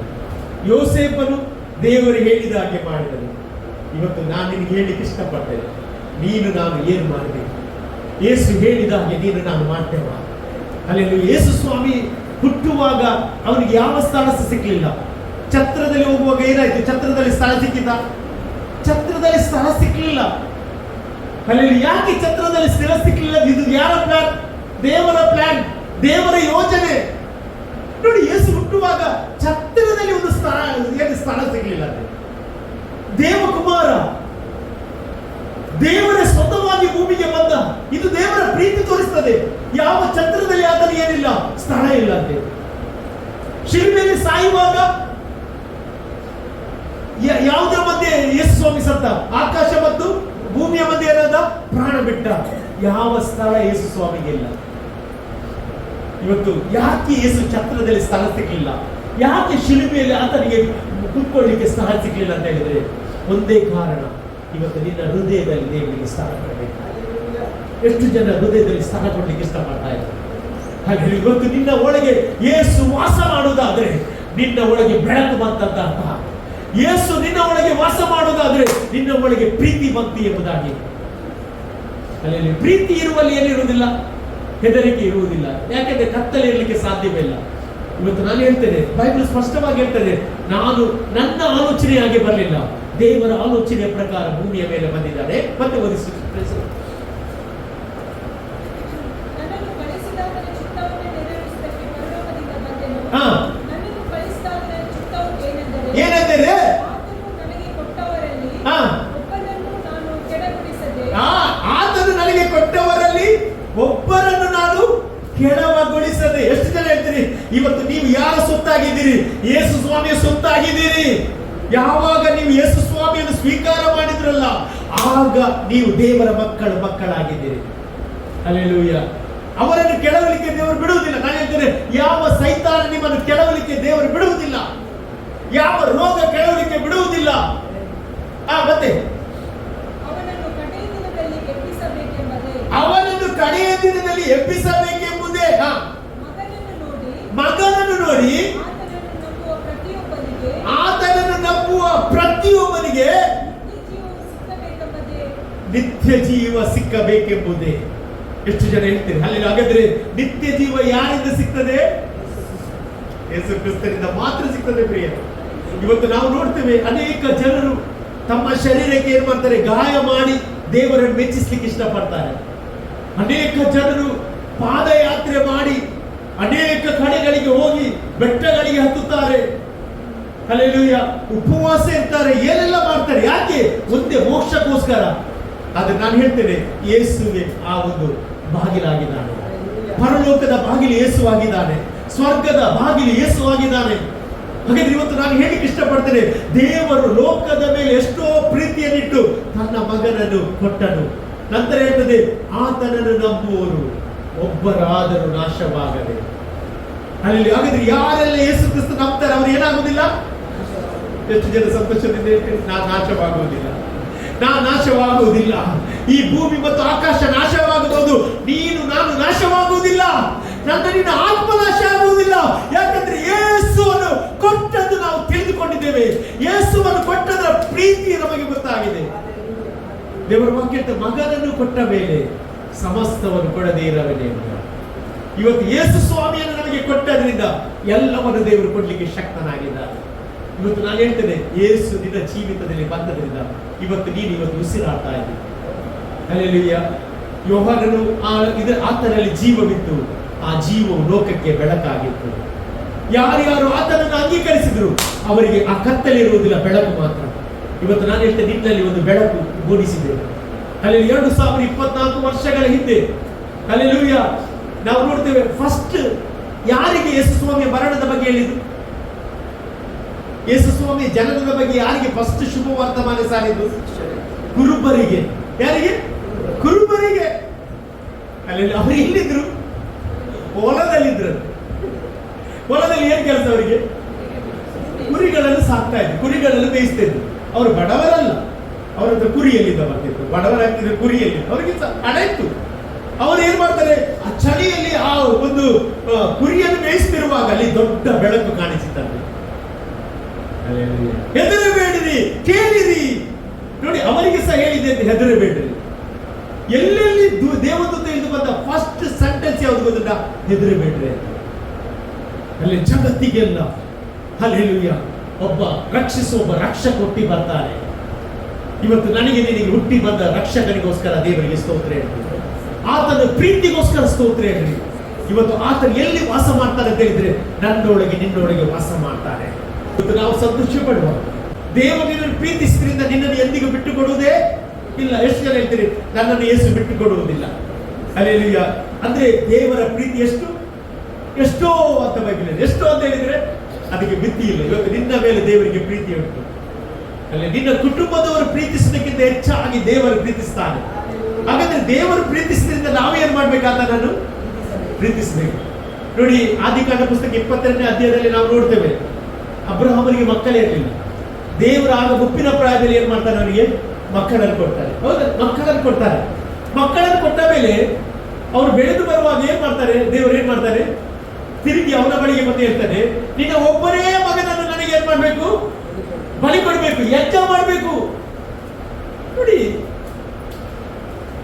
ಯೋಸೇಫನು ದೇವರು ಹೇಳಿದ ಹಾಗೆ ಮಾಡಿದನು. ಇವತ್ತು ನಾನು ನಿನಗೆ ಹೇಳಲಿಕ್ಕೆ ಇಷ್ಟಪಡ್ತೇನೆ, ನಾನು ಏನು ಮಾಡಬೇಕು? ಯೇಸು ಹೇಳಿದ ಹಾಗೆ ನಾನು ಮಾಡ್ತೇವೆ. ಅಲ್ಲಿ ಯೇಸು ಸ್ವಾಮಿ ಹುಟ್ಟುವಾಗ ಅವನಿಗೆ ಯಾವ ಸ್ಥಳ ಸಿಕ್ಕಲಿಲ್ಲ. ಛತ್ರದಲ್ಲಿ ಹೋಗುವಾಗ ಏನಾಯ್ತು? ಛತ್ರದಲ್ಲಿ ಸ್ಥಳ ಸಿಕ್ಕಿದ? ಛತ್ರದಲ್ಲಿ ಸ್ಥಳ ಸಿಕ್ಕಲಿಲ್ಲ. ಅಲ್ಲಿ ಯಾಕೆ ಛತ್ರದಲ್ಲಿ ಸ್ಥಳ ಸಿಕ್ಕಲಿಲ್ಲ? ಇದು ಯಾರ ಪ್ಲಾನ್? ದೇವರ ಪ್ಲಾನ್, ದೇವರ ಯೋಜನೆ. ನೋಡಿ, ಯೇಸು ಹುಟ್ಟುವಾಗ ಛತ್ರದಲ್ಲಿ ಒಂದು ಸ್ಥಳ ಸಿಗಲಿಲ್ಲ. ದೇವಕುಮಾರ ದೇವರ ಸ್ವತಃವಾಗಿ ಭೂಮಿಗೆ ಬಂದ. ಇದು ದೇವರ ಪ್ರೀತಿ ತೋರಿಸ್ತದೆ. ಯಾವ ಛತ್ರದಲ್ಲಿ ಆತನ ಏನಿಲ್ಲ, ಸ್ಥಳ ಇಲ್ಲ ಅಂತೆ. ಶಿಲ್ಪೆಯಲ್ಲಿ ಸಾಯುವಾಗ ಯಾವುದರ ಮಧ್ಯೆ ಯೇಸು ಸ್ವಾಮಿ ಸತ್ತ? ಆಕಾಶ ಮತ್ತು ಭೂಮಿಯ ಮಧ್ಯೆ ಏನಾದ? ಪ್ರಾಣ ಬಿಟ್ಟ. ಯಾವ ಸ್ಥಳ ಯೇಸು ಸ್ವಾಮಿಗೆ ಇಲ್ಲ. ಇವತ್ತು ಯಾಕೆ ಯೇಸು ಛತ್ರದಲ್ಲಿ ಸ್ಥಳ ಸಿಗಲಿಲ್ಲ? ಯಾಕೆ ಶಿಲ್ಪೆಯಲ್ಲಿ ಆತನಿಗೆ ಕೂತ್ಕೊಳ್ಳಿಕ್ಕೆ ಸ್ಥಳ ಸಿಗಲಿಲ್ಲ ಅಂತ ಹೇಳಿದ್ರೆ ಒಂದೇ ಕಾರಣ, ಇವತ್ತು ನಿನ್ನ ಹೃದಯದಲ್ಲಿ ದೇವರಿಗೆ ಸ್ಥಳ ಕೊಡಬೇಕು. ಎಷ್ಟು ಜನ ಹೃದಯದಲ್ಲಿ ಸ್ಥಳ ಕೊಡ್ಲಿಕ್ಕೆ ಇಷ್ಟಪಡ್ತಾ ಇದ್ದಾರೆ? ಹಾಗೆ ಇವತ್ತು ನಿನ್ನ ಒಳಗೆ ಯೇಸು ವಾಸ ಮಾಡುವುದಾದ್ರೆ ನಿನ್ನ ಒಳಗೆ ಬೆಳಕು ಬಂತಂತ ಅರ್ಥ. ಯೇಸು ನಿನ್ನ ಒಳಗೆ ವಾಸ ಮಾಡುವುದಾದ್ರೆ ನಿನ್ನ ಒಳಗೆ ಪ್ರೀತಿ ಭಕ್ತಿ ಎಂಬುದಾಗಿ. ಅಲ್ಲಿ ಪ್ರೀತಿ ಇರುವಲ್ಲಿ ಏನಿರುವುದಿಲ್ಲ, ಹೆದರಿಕೆ ಇರುವುದಿಲ್ಲ. ಯಾಕೆಂದ್ರೆ ಕತ್ತಲೆ ಇರಲಿಕ್ಕೆ ಸಾಧ್ಯವಿಲ್ಲ. ಇವತ್ತು ನಾನು ಹೇಳ್ತೇನೆ, ಬೈಬಲ್ ಸ್ಪಷ್ಟವಾಗಿ ಹೇಳ್ತದೆ, ನಾನು ನನ್ನ ಆಲೋಚನೆಯಾಗಿ ಬರಲಿಲ್ಲ, ದೇವರ ಆಲೋಚನೆಯ ಪ್ರಕಾರ ಭೂಮಿಯ ಮೇಲೆ ಬಂದಿದ್ದಾನೆ. ಮತ್ತೆ ಓದಿಸಿ. ಏನೆಂದರೆ ಆತನು ನನಗೆ ಕೊಟ್ಟವರಲ್ಲಿ ಒಬ್ಬರನ್ನು ನಾನು ಕೆಡವಗೊಳಿಸದೆ. ಎಷ್ಟು ಜನ ಹೇಳ್ತೀರಿ ಇವತ್ತು ನೀವು ಯಾರ ಸೊತ್ತಾಗಿದ್ದೀರಿ? ಯೇಸು ಸ್ವಾಮಿಯ ಸೊತ್ತಾಗಿದ್ದೀರಿ. ಯಾವಾಗ ನೀವು ಯೇಸು ಸ್ವಾಮಿಯನ್ನು ಸ್ವೀಕಾರ ಮಾಡಿದ್ರಲ್ಲ, ಆಗ ನೀವು ದೇವರ ಮಕ್ಕಳಾಗಿದ್ದೀರಿ. ಹಲ್ಲೆಲೂಯ. ಅವರನ್ನು ಕೆಳವಲಿಕ್ಕೆ ದೇವರು ಬಿಡುವುದಿಲ್ಲ. ನಾನು ಹೇಳ್ತೇನೆ, ಯಾವ ಸೈತಾನ ನಿಮ್ಮನ್ನು ಕೆಳವಲಿಕ್ಕೆ ದೇವರು ಬಿಡುವುದಿಲ್ಲ, ಯಾವ ರೋಗ ಕೆಳವಲಿಕ್ಕೆ ಬಿಡುವುದಿಲ್ಲ. ಮತ್ತೆ ಅವನನ್ನು ಕಡೆಯ ದಿನದಲ್ಲಿ ಎಬ್ಬಿಸಬೇಕೆಂಬುದೇ. ಮಗನನ್ನು ನೋಡಿ ಆತನನ್ನು ನಂಬುವ ಪ್ರತಿಯೊಬ್ಬನಿಗೆ ನಿತ್ಯ ಜೀವ ಸಿಕ್ಕಬೇಕೆಂಬುದೇ. ಎಷ್ಟು ಜನ ಹೇಳ್ತೀರಿ ಅಲ್ಲಿ? ಹಾಗಾದ್ರೆ ನಿತ್ಯ ಜೀವ ಯಾರಿಂದ ಸಿಗ್ತದೆ? ಯೇಸು ಕ್ರಿಸ್ತನಿಂದ ಮಾತ್ರ ಸಿಗ್ತದೆ ಪ್ರಿಯ. ಇವತ್ತು ನಾವು ನೋಡ್ತೇವೆ, ಅನೇಕ ಜನರು ತಮ್ಮ ಶರೀರಕ್ಕೆ ಏನ್ ಮಾಡ್ತಾರೆ, ಗಾಯ ಮಾಡಿ ದೇವರನ್ನು ಮೆಚ್ಚಿಸ್ಲಿಕ್ಕೆ ಇಷ್ಟಪಡ್ತಾರೆ. ಅನೇಕ ಜನರು ಪಾದಯಾತ್ರೆ ಮಾಡಿ ಅನೇಕ ಕಡೆಗಳಿಗೆ ಹೋಗಿ ಬೆಟ್ಟಗಳಿಗೆ ಹತ್ತುತ್ತಾರೆ. ಹಲ್ಲೆಲೂಯ. ಉಪವಾಸ ಇರ್ತಾರೆ, ಏನೆಲ್ಲ ಮಾಡ್ತಾರೆ. ಯಾಕೆ? ಒಂದೇ ಮೋಕ್ಷಕ್ಕೋಸ್ಕರ. ಆದ್ರೆ ನಾನು ಹೇಳ್ತೇನೆ, ಯೇಸುವೆ ಆ ಒಂದು ಬಾಗಿಲಾಗಿದ್ದಾನೆ. ಪರಲೋಕದ ಬಾಗಿಲು ಯೇಸುವಾಗಿದ್ದಾನೆ, ಸ್ವರ್ಗದ ಬಾಗಿಲು ಯೇಸುವಾಗಿದ್ದಾನೆ. ಹಾಗಾದ್ರೆ ಇವತ್ತು ನಾನು ಹೇಳಿಕ್ಕೆ ಇಷ್ಟಪಡ್ತೇನೆ, ದೇವರು ಲೋಕದ ಮೇಲೆ ಎಷ್ಟೋ ಪ್ರೀತಿಯನ್ನಿಟ್ಟು ತನ್ನ ಮಗನನ್ನು ಕೊಟ್ಟನು. ನಂತರ ಹೇಳ್ತದೆ, ಆತನನ್ನು ನಂಬುವವರು ಒಬ್ಬರಾದರೂ ನಾಶವಾಗದೆ. ಅಲ್ಲಿ ಹಾಗಾದ್ರೆ ಯಾರೆಲ್ಲ ಯೇಸು ಕ್ರಿಸ್ತ ನಂಬ್ತಾರೆ ಅವರು ಏನಾಗುವುದಿಲ್ಲ? ಎಷ್ಟು ಜನ ಸಂತೋಷದಿಂದ ಹೇಳ್ತೀನಿ, ನಾನು ನಾಶವಾಗುವುದಿಲ್ಲ, ನಾನು ನಾಶವಾಗುವುದಿಲ್ಲ. ಈ ಭೂಮಿ ಮತ್ತು ಆಕಾಶ ನಾಶವಾಗಬಹುದು, ನಾನು ನಾಶವಾಗುವುದಿಲ್ಲ. ನಿನ್ನ ಆತ್ಮ ನಾಶ ಆಗುವುದಿಲ್ಲ. ಯಾಕಂದ್ರೆ ಯೇಸುವನ್ನು ಕೊಟ್ಟದ್ದು ನಾವು ತಿಳಿದುಕೊಂಡಿದ್ದೇವೆ. ಯೇಸುವನ್ನು ಕೊಟ್ಟದರ ಪ್ರೀತಿ ನಮಗೆ ಗೊತ್ತಾಗಿದೆ. ದೇವರ ವಾಕ್ಯ ಮಗನನ್ನು ಕೊಟ್ಟ ಮೇಲೆ ಸಮಸ್ತವನ್ನು ಕೊಡದೇ ಇರವನೇ. ಇವತ್ತು ಯೇಸು ಸ್ವಾಮಿಯನ್ನು ನಮಗೆ ಕೊಟ್ಟದ್ರಿಂದ ಎಲ್ಲವನ್ನು ದೇವರು ಕೊಡ್ಲಿಕ್ಕೆ ಶಕ್ತನಾಗಿದ್ದಾರೆ. ಇವತ್ತು ನಾನು ಹೇಳ್ತೇನೆ, ಯೇಸು ನಿನ್ನ ಜೀವಿತದಲ್ಲಿ ಬಂದದ್ರಿಂದ ಇವತ್ತು ಉಸಿರಾಡ್ತಾ ಇದ್ದೀನಿ. ಹಲ್ಲೆಲೂಯ. ಯೋಹಾನನು ಆತನಲ್ಲಿ ಜೀವವಿತ್ತು, ಆ ಜೀವವು ಲೋಕಕ್ಕೆ ಬೆಳಕಾಗಿತ್ತು. ಯಾರ್ಯಾರು ಆತನನ್ನು ಅಂಗೀಕರಿಸಿದ್ರು ಅವರಿಗೆ ಆ ಕತ್ತಲೆ ಇರುವುದಿಲ್ಲ, ಬೆಳಕು ಮಾತ್ರ. ಇವತ್ತು ನಾನು ಹೇಳ್ತೇನೆ, ನಿನ್ನಲ್ಲಿ ಒಂದು ಬೆಳಕು ಮೂಡಿಸಿದೆ. ಅಲ್ಲಿ 2024 ವರ್ಷಗಳ ಹಿಂದೆ ಹಲ್ಲೆಲೂಯ ನಾವು ನೋಡ್ತೇವೆ, ಫಸ್ಟ್ ಯಾರಿಗೆ ಯೇಸು ಸ್ವಾಮಿಯ ಮರಣದ ಬಗ್ಗೆ ಹೇಳಿದ್ರು? ಯೇಸು ಸ್ವಾಮಿ ಜನನದ ಬಗ್ಗೆ ಯಾರಿಗೆ ಫಸ್ಟ್ ಶುಭ ವರ್ತಮಾನ ಸಾರಿದ್ದು? ಕುರುಬರಿಗೆ. ಯಾರಿಗೆ? ಕುರುಬರಿಗೆ. ಅಲ್ಲಿ ಅವರು ಎಲ್ಲಿದ್ರು? ಹೊಲದಲ್ಲಿದ್ರು. ಹೊಲದಲ್ಲಿ ಏನ್ ಕೆಲಸ ಅವರಿಗೆ? ಕುರಿಗಳನ್ನು ಸಾಕ್ತಾ ಇದ್ರು, ಕುರಿಗಳನ್ನು ಬೇಯಿಸ್ತಾ ಇದ್ರು. ಅವರು ಬಡವರಲ್ಲ, ಅವರ ಹತ್ರ ಕುರಿಯಲ್ಲಿದ್ದ ಬರ್ತಿದ್ರು. ಬಡವರಾಗ್ತಿದ್ರು, ಕುರಿಯಲ್ಲಿ ಅವರಿಗೆ ಹಣ ಇತ್ತು. ಅವರು ಏನ್ ಮಾಡ್ತಾರೆ, ಆ ಚಳಿಯಲ್ಲಿ ಆ ಒಂದು ಕುರಿಯನ್ನು ಬೇಯಿಸ್ತಿರುವಾಗ ಅಲ್ಲಿ ದೊಡ್ಡ ಬೆಳಕು ಕಾಣಿಸುತ್ತದೆ. ಹೆದರಬೇಡಿರಿ, ಕೇಳಿರಿ. ನೋಡಿ, ಅವರಿಗೆ ಸಹ ಹೇಳಿದೆ ಅಂತ, ಹೆದರಬೇಡಿರಿ. ಎಲ್ಲೆಲ್ಲಿ ದೇವದೂತ ಇಳಿದು ಬಂದ ಫಸ್ಟ್ ಸೆಂಟೆನ್ಸ್ ಯಾವುದು ಗೊತ್ತಿಲ್ಲ? ಹೆದರಬೇಡ್ರಿ ಅಂತ. ಅಲ್ಲಿ ಜಗತ್ತಿಗೆಲ್ಲ ಹಲ್ಲೆಲೂಯ ಒಬ್ಬ ರಕ್ಷಕ ಹುಟ್ಟಿ ಬರ್ತಾರೆ. ಇವತ್ತು ನನಗೆ ನಿನಗೆ ಹುಟ್ಟಿ ಬಂದ ರಕ್ಷಕನಿಗೋಸ್ಕರ ದೇವರಿಗೆ ಸ್ತೋತ್ರ ಹೇಳ್ತೀವಿ. ಆತನ ಪ್ರೀತಿಗೋಸ್ಕರ ಸ್ತೋತ್ರ ಹೇಳಿ. ಇವತ್ತು ಆತನು ಎಲ್ಲಿ ವಾಸ ಮಾಡ್ತಾರೆ ಅಂತ ಹೇಳಿದ್ರೆ, ನನ್ನೊಳಗೆ ನಿನ್ನೊಳಗೆ ವಾಸ ಮಾಡ್ತಾರೆ. ಇವತ್ತು ನಾವು ಸಂತೋಷ ಪಡುವ. ದೇವರು ನಿನ್ನನ್ನು ಪ್ರೀತಿಸಿದ್ರಿಂದ ನಿನ್ನನ್ನು ಎಂದಿಗೂ ಬಿಟ್ಟು ಕೊಡುವುದೇ ಇಲ್ಲ. ಎಷ್ಟು ಜನ ಹೇಳ್ತೀರಿ, ನನ್ನನ್ನು ಯೇಸು ಬಿಟ್ಟು ಕೊಡುವುದಿಲ್ಲ? ಹಲ್ಲೆಲೂಯ. ಅಂದ್ರೆ ದೇವರ ಪ್ರೀತಿ ಎಷ್ಟೋ ಅಂತ ಬೈಬಲ್ ಎಷ್ಟೋ ಅಂತ ಹೇಳಿದ್ರೆ ಅದಕ್ಕೆ ಮಿತಿ ಇಲ್ಲ. ಇವತ್ತು ನಿನ್ನ ಮೇಲೆ ದೇವರಿಗೆ ಪ್ರೀತಿ ಉಂಟು. ಅಲ್ಲಿ ನಿನ್ನ ಕುಟುಂಬದವರು ಪ್ರೀತಿಸೋದಕ್ಕಿಂತ ಹೆಚ್ಚಾಗಿ ದೇವರು ಪ್ರೀತಿಸ್ತಾನೆ. ಹಾಗಾದ್ರೆ ದೇವರು ಪ್ರೀತಿಸಿದ್ರಿಂದ ನಾವೇನ್ ಮಾಡ್ಬೇಕಾದ? ನಾನು ಪ್ರೀತಿಸಬೇಕು. ನೋಡಿ, ಆದಿಕಾಂಡ ಪುಸ್ತಕ 22ನೇ ಅಧ್ಯಾಯದಲ್ಲಿ ನಾವು ನೋಡ್ತೇವೆ, ಅಬ್ರಹಾಮನಿಗೆ ಮಕ್ಕಳೇ ಇರಲಿಲ್ಲ. ದೇವರು ಆಗ ಮುಪ್ಪಿನ ಪ್ರಾಯದಲ್ಲಿ ಏನ್ ಮಾಡ್ತಾರೆ, ಅವನಿಗೆ ಮಕ್ಕಳನ್ನು ಕೊಡ್ತಾರೆ. ಹೌದಾ? ಮಕ್ಕಳನ್ನು ಕೊಡ್ತಾರೆ. ಮಕ್ಕಳನ್ನು ಕೊಟ್ಟ ಮೇಲೆ ಅವರು ಬೆಳೆದು ಬರುವಾಗ ಏನ್ ಮಾಡ್ತಾರೆ, ದೇವರು ಏನ್ ಮಾಡ್ತಾರೆ, ತಿರುಗಿ ಅವನ ಬಳಿಗೆ ಬಂದು ಹೇಳ್ತಾನೆ, ನಿನ್ನ ಒಬ್ಬನೇ ಮಗನನ್ನು ನನಗೆ ಏನ್ ಮಾಡ್ಬೇಕು, ಬಲಿ ಕೊಡ್ಬೇಕು, ಯಜ್ಞ ಮಾಡ್ಬೇಕು. ನೋಡಿ,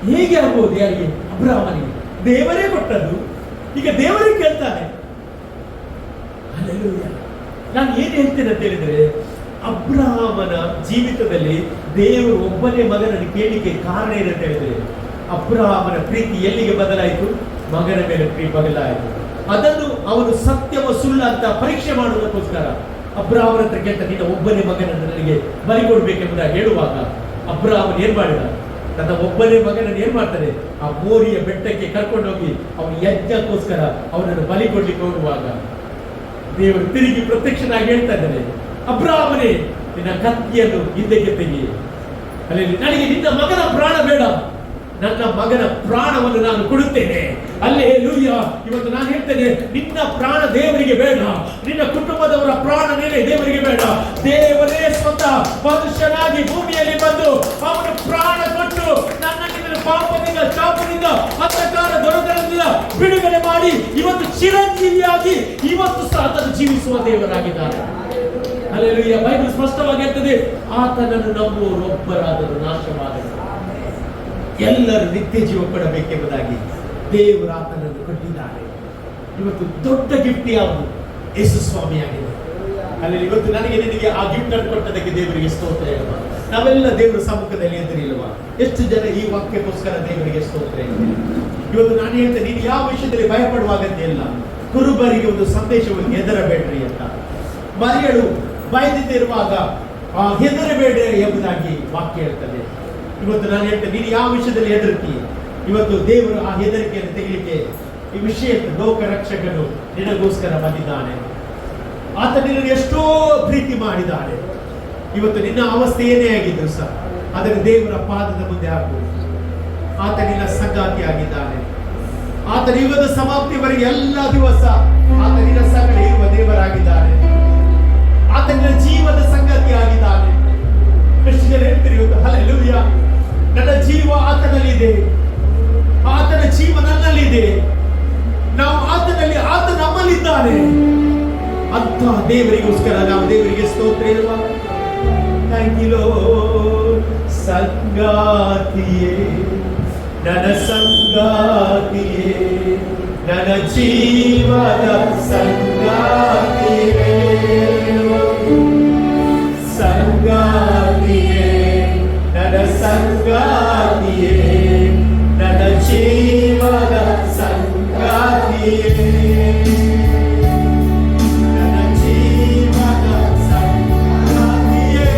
ಹೇಗೆ ಆಗ್ಬೋದು? ಯಾರಿಗೆ? ಅಬ್ರಹಾಮನಿಗೆ. ದೇವರೇ ಕೊಟ್ಟದ್ದು, ಈಗ ದೇವರೇ ಕೇಳ್ತಾನೆ. ಹಲ್ಲೆಲೂಯ. ನಾನು ಏನ್ ಹೇಳ್ತೇನೆ ಅಂತ ಹೇಳಿದ್ರೆ, ಅಬ್ರಹಾಮನ ಜೀವಿತದಲ್ಲಿ ದೇವರು ಒಬ್ಬನೇ ಮಗನನ್ನು ಕೇಳಿಕೆ ಕಾರಣ ಏನಂತ ಹೇಳಿದ್ರೆ, ಅಬ್ರಹಾಮನ ಪ್ರೀತಿ ಎಲ್ಲಿಗೆ ಬದಲಾಯಿತು? ಮಗನ ಮೇಲೆ ಪ್ರೀತಿ ಬದಲಾಯಿತು. ಅದನ್ನು ಅವನು ಸತ್ಯವ ಸುಳ್ಳ ಅಂತ ಪರೀಕ್ಷೆ ಮಾಡುವುದಕ್ಕೋಸ್ಕರ ಅಬ್ರಹಾಮನ ಹತ್ರ ಕೇಳ್ತಾನೆ, ನಿನ್ನ ಒಬ್ಬನೇ ಮಗನನ್ನು ನನಗೆ ಬಲಿ ಕೊಡ್ಬೇಕೆಂಬುದಾಗಿ ಹೇಳುವಾಗ ಅಬ್ರಹಾಮನ್ ಏನ್ ಮಾಡಿದ? ತನ್ನ ಒಬ್ಬನೇ ಮಗನನ್ನು ಏನ್ ಮಾಡ್ತಾನೆ, ಆ ಮೋರಿಯ ಬೆಟ್ಟಕ್ಕೆ ಕರ್ಕೊಂಡು ಹೋಗಿ ಅವನ ಯಜ್ಞಕ್ಕೋಸ್ಕರ ಅವನನ್ನು ಬಲಿ ಕೊಡ್ಲಿಕ್ಕೆ ಹೋಗುವಾಗ ದೇವರು ತಿರುಗಿ ಪ್ರತ್ಯಕ್ಷನಾಗಿ ಹೇಳ್ತಾ ಇದ್ದಾನೆ, ಅಬ್ರಹಾಮನೇ ನಿನ್ನ ಕತ್ತಿಯನ್ನು ಹಿಂದಕ್ಕೆ ತೆಗಿ. ಅಲ್ಲಿ ನನಗೆ ನಿನ್ನ ಮಗನ ಪ್ರಾಣ ಬೇಡ, ನನ್ನ ಮಗನ ಪ್ರಾಣವನ್ನು ನಾನು ಕೊಡುತ್ತೇನೆ. ಹಲ್ಲೆಲೂಯ. ಇವತ್ತು ನಾನು ಹೇಳ್ತೇನೆ, ನಿನ್ನ ಪ್ರಾಣ ದೇವರಿಗೆ ಬೇಡ, ನಿನ್ನ ಕುಟುಂಬದವರ ಪ್ರಾಣ ದೇವರಿಗೆ ಬೇಡ. ದೇವರೇ ಸ್ವತಃ ಮನುಷ್ಯನಾಗಿ ಭೂಮಿಯಲ್ಲಿ ಬಂದು ಅವನು ಪ್ರಾಣ ಕೊಟ್ಟು ನನ್ನ ಪಾಪದಿಂದ, ಶಾಪದಿಂದ, ಅಂಧಕಾರ ದೊರೆತನದಿಂದ ಬಿಡುಗಡೆ ಮಾಡಿ ಇವತ್ತು ಚಿರಂಜೀವಿಯಾಗಿ ಇವತ್ತು ಸಹ ಆತನು ಜೀವಿಸುವ ದೇವರಾಗಿದ್ದಾನೆ. ಹಲ್ಲೆಲೂಯ. ಬೈಬಲ್ ಸ್ಪಷ್ಟವಾಗಿ ಹೇಳ್ತದೆ, ಆತನನ್ನು ನಂಬುವವರು ಒಬ್ಬರಾದರೂ ನಾಶವಾಗರು, ಎಲ್ಲರೂ ನಿತ್ಯ ಜೀವ ಕೊಡಬೇಕೆಂಬುದಾಗಿ ದೇವರು ಆತನನ್ನು ಕೊಟ್ಟಿದ್ದಾರೆ. ಇವತ್ತು ದೊಡ್ಡ ಗಿಫ್ಟ್ ಯಾವುದು? ಯೇಸು ಸ್ವಾಮಿಯಾಗಿದೆ. ಅಲ್ಲಿ ಇವತ್ತು ನನಗೆ ನಿನಗೆ ಆ ಗಿಫ್ಟ್ ಅನ್ನು ಕೊಟ್ಟದಕ್ಕೆ ದೇವರಿಗೆ ಸ್ತೋತ್ರ ಇಲ್ವಾ? ನಾವೆಲ್ಲ ದೇವರ ಸಮ್ಮುಖದಲ್ಲಿ ಎದುರಿಲ್ವಾ? ಎಷ್ಟು ಜನ ಈ ವಾಕ್ಯಕ್ಕೋಸ್ಕರ ದೇವರಿಗೆ ಸ್ತೋತ್ರ ಇದೆ? ಇವತ್ತು ನಾನು ಹೇಳ್ತೇನೆ, ನೀನು ಯಾವ ವಿಷಯದಲ್ಲಿ ಭಯಪಡುವಾಗಂತೆ ಇಲ್ಲ. ಕುರುಬರಿಗೆ ಒಂದು ಸಂದೇಶವನ್ನು ಹೆದರಬೇಡ್ರಿ ಅಂತ. ಮರಿಯಳು ಭಯದಿಂದಿರುವಾಗ ಹೆದರಬೇಡ ಎಂಬುದಾಗಿ ವಾಕ್ಯ ಹೇಳ್ತದೆ. ಇವತ್ತು ನಾನು ಹೇಳ್ತೇನೆ, ನೀನು ಯಾವ ವಿಷಯದಲ್ಲಿ ಹೆದರ್ತಿ? ಇವತ್ತು ದೇವರು ಆ ಹೆದರಿಕೆಯನ್ನು ತೆಗೆಯಲಿಕ್ಕೆ ಈ ವಿಷಯ ಲೋಕ ರಕ್ಷಕನು ನಿನಗೋಸ್ಕರ ಬಂದಿದ್ದಾನೆ. ಆತ ನಿನ್ನನ್ನು ಎಷ್ಟೋ ಪ್ರೀತಿ ಮಾಡಿದ್ದಾನೆ. ಇವತ್ತು ನಿನ್ನ ಅವಸ್ಥೆ ಏನೇ ಆಗಿದ್ರು ಸಹ ಅದನ್ನು ದೇವರ ಪಾದದ ಮುಂದೆ ಹಾಕು. ಆತ ನಿನ್ನ ಸಂಗಾತಿ ಆಗಿದ್ದಾನೆ. ಆತ ಯುಗದ ಸಮಾಪ್ತಿಯವರೆಗೆ ಎಲ್ಲ ದಿವಸ ಆತ ನಿನ್ನ ಸಂಗಡ ಇರುವ ದೇವರಾಗಿದ್ದಾನೆ. ಆತ ನಿನ್ನ ಜೀವದ ಸಂಗಾತಿ ಆಗಿದ್ದಾನೆ. ಎಷ್ಟು ಜನ ಹೇಳ್ತೀರಿ ಇವತ್ತು? ಹಲ್ಲೆಲೂಯಾ. ನನ್ನ ಜೀವ ಆತನಲ್ಲಿದೆ, ಆತನ ಜೀವ ನನ್ನಲ್ಲಿದೆ, ನಾವು ಆತನಲ್ಲಿ, ಆತ ನಮ್ಮಲ್ಲಿದ್ದಾನೆ ಅಂತ ದೇವರಿಗೋಸ್ಕರ ನಾವು ದೇವರಿಗೆ ಸ್ತೋತ್ರ ಇಲ್ವಾ? Thank you lord. ಸಂಗಾತಿಯೇ, ನನ್ನ ಸಂಗಾತಿಯೇ, ನನ್ನ ಜೀವದ ಸಂಗಾತಿಯೇ, ಸಂಗಾತಿಯೇ, ನನ್ನ ಸಂಗಾತಿಯೇ, ನನ್ನ ಜೀವದ ಸಂಗಾತಿಯೇ, ನನ್ನ ಜೀವದ ಸಂಗಾತಿಯೇ.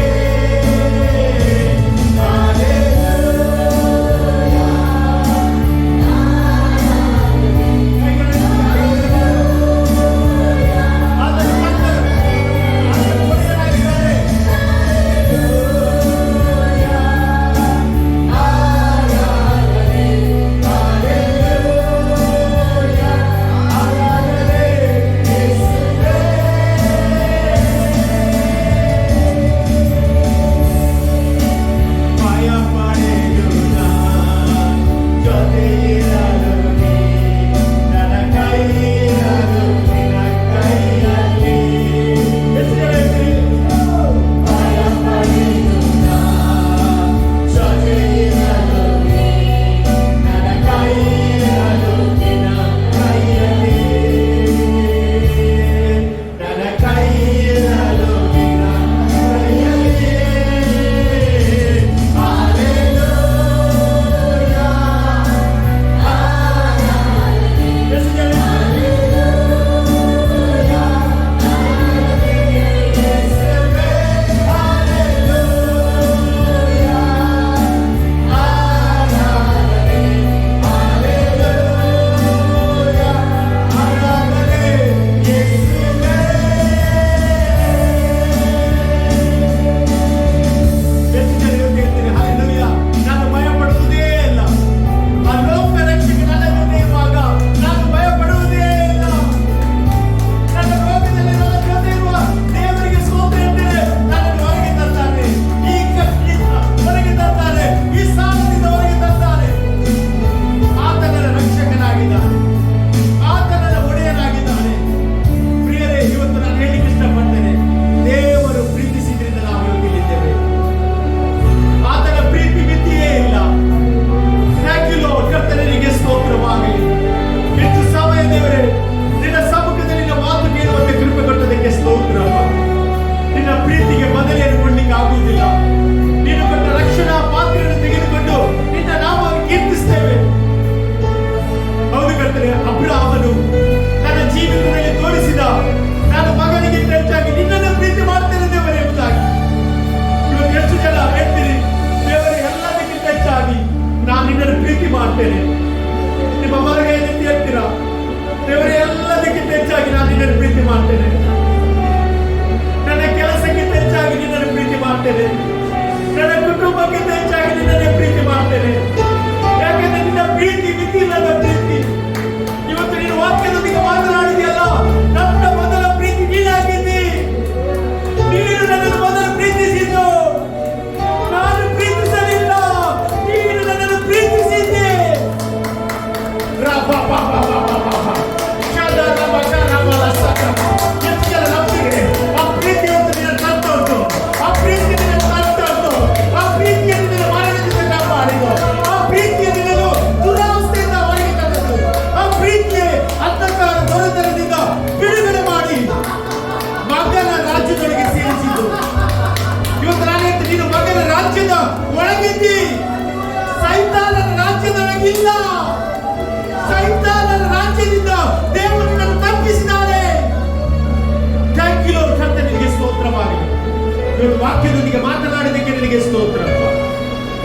ಇವತ್ತು ವಾಕ್ಯದೊಂದಿಗೆ ಮಾತನಾಡೋದಕ್ಕೆ ನಿನಗೆ ಸ್ತೋತ್ರ.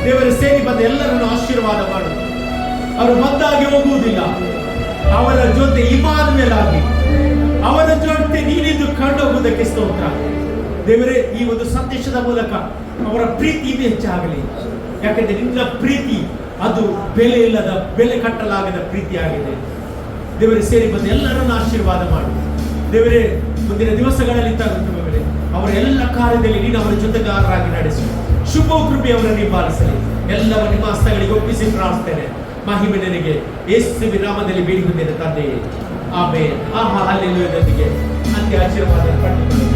ದೇವರ ಸೇರಿ ಬಂದ ಎಲ್ಲರನ್ನು ಆಶೀರ್ವಾದ ಮಾಡು. ಅವರು ಬಂದಾಗಿ ಹೋಗುವುದಿಲ್ಲ, ಅವರ ಜೊತೆ ಇಮಾನುವೇಲ್ ಆಗಿ ಅವರ ಜೊತೆ ನೀನಿದ್ದು ಕಂಡೋಗುವುದಕ್ಕೆ ಸ್ತೋತ್ರ. ದೇವರೇ, ಈ ಒಂದು ಸಂದೇಶದ ಮೂಲಕ ಅವರ ಪ್ರೀತಿ ಇನ್ನೂ ಹೆಚ್ಚಾಗಲಿ. ಯಾಕಂದ್ರೆ ನಿನ್ನ ಪ್ರೀತಿ ಅದು ಬೆಲೆ ಇಲ್ಲದ, ಬೆಲೆ ಕಟ್ಟಲಾಗದ ಪ್ರೀತಿ ಆಗಿದೆ. ದೇವರೇ, ಸೇರಿ ಬಂದ ಎಲ್ಲರನ್ನು ಆಶೀರ್ವಾದ ಮಾಡು. ದೇವರೇ, ಮುಂದಿನ ದಿವಸಗಳಲ್ಲಿ ತರುತ್ತೇವೆ, ಅವರ ಎಲ್ಲ ಕಾರ್ಯದಲ್ಲಿ ನೀನು ಅವರ ಜೊತೆಗಾರರಾಗಿ ನಡೆಸು. ಶುಭ ಕೃಪೆ ಅವರನ್ನು ನಿಭಾಯಿಸಲಿ. ಎಲ್ಲವ ನಿಮ್ಮ ಹಸ್ತಗಳಿಗೆ ಒಪ್ಪಿಸಿ ಪ್ರಾರ್ಥನೆ. ಮಹಿಮೆ ನಿನಗೆ ಯೇಸುವಿನ ನಾಮದಲ್ಲಿ ಬೇಡಿ ಬಂದಿದೆ ತಂದೆಯೇ, ಆಮೆನ್. ಹಲ್ಲೆಲೂಯದೊಂದಿಗೆ ಅಂತ್ಯ ಆಶೀರ್ವಾದ ಪಡೆದುಕೊಳ್ಳಿ.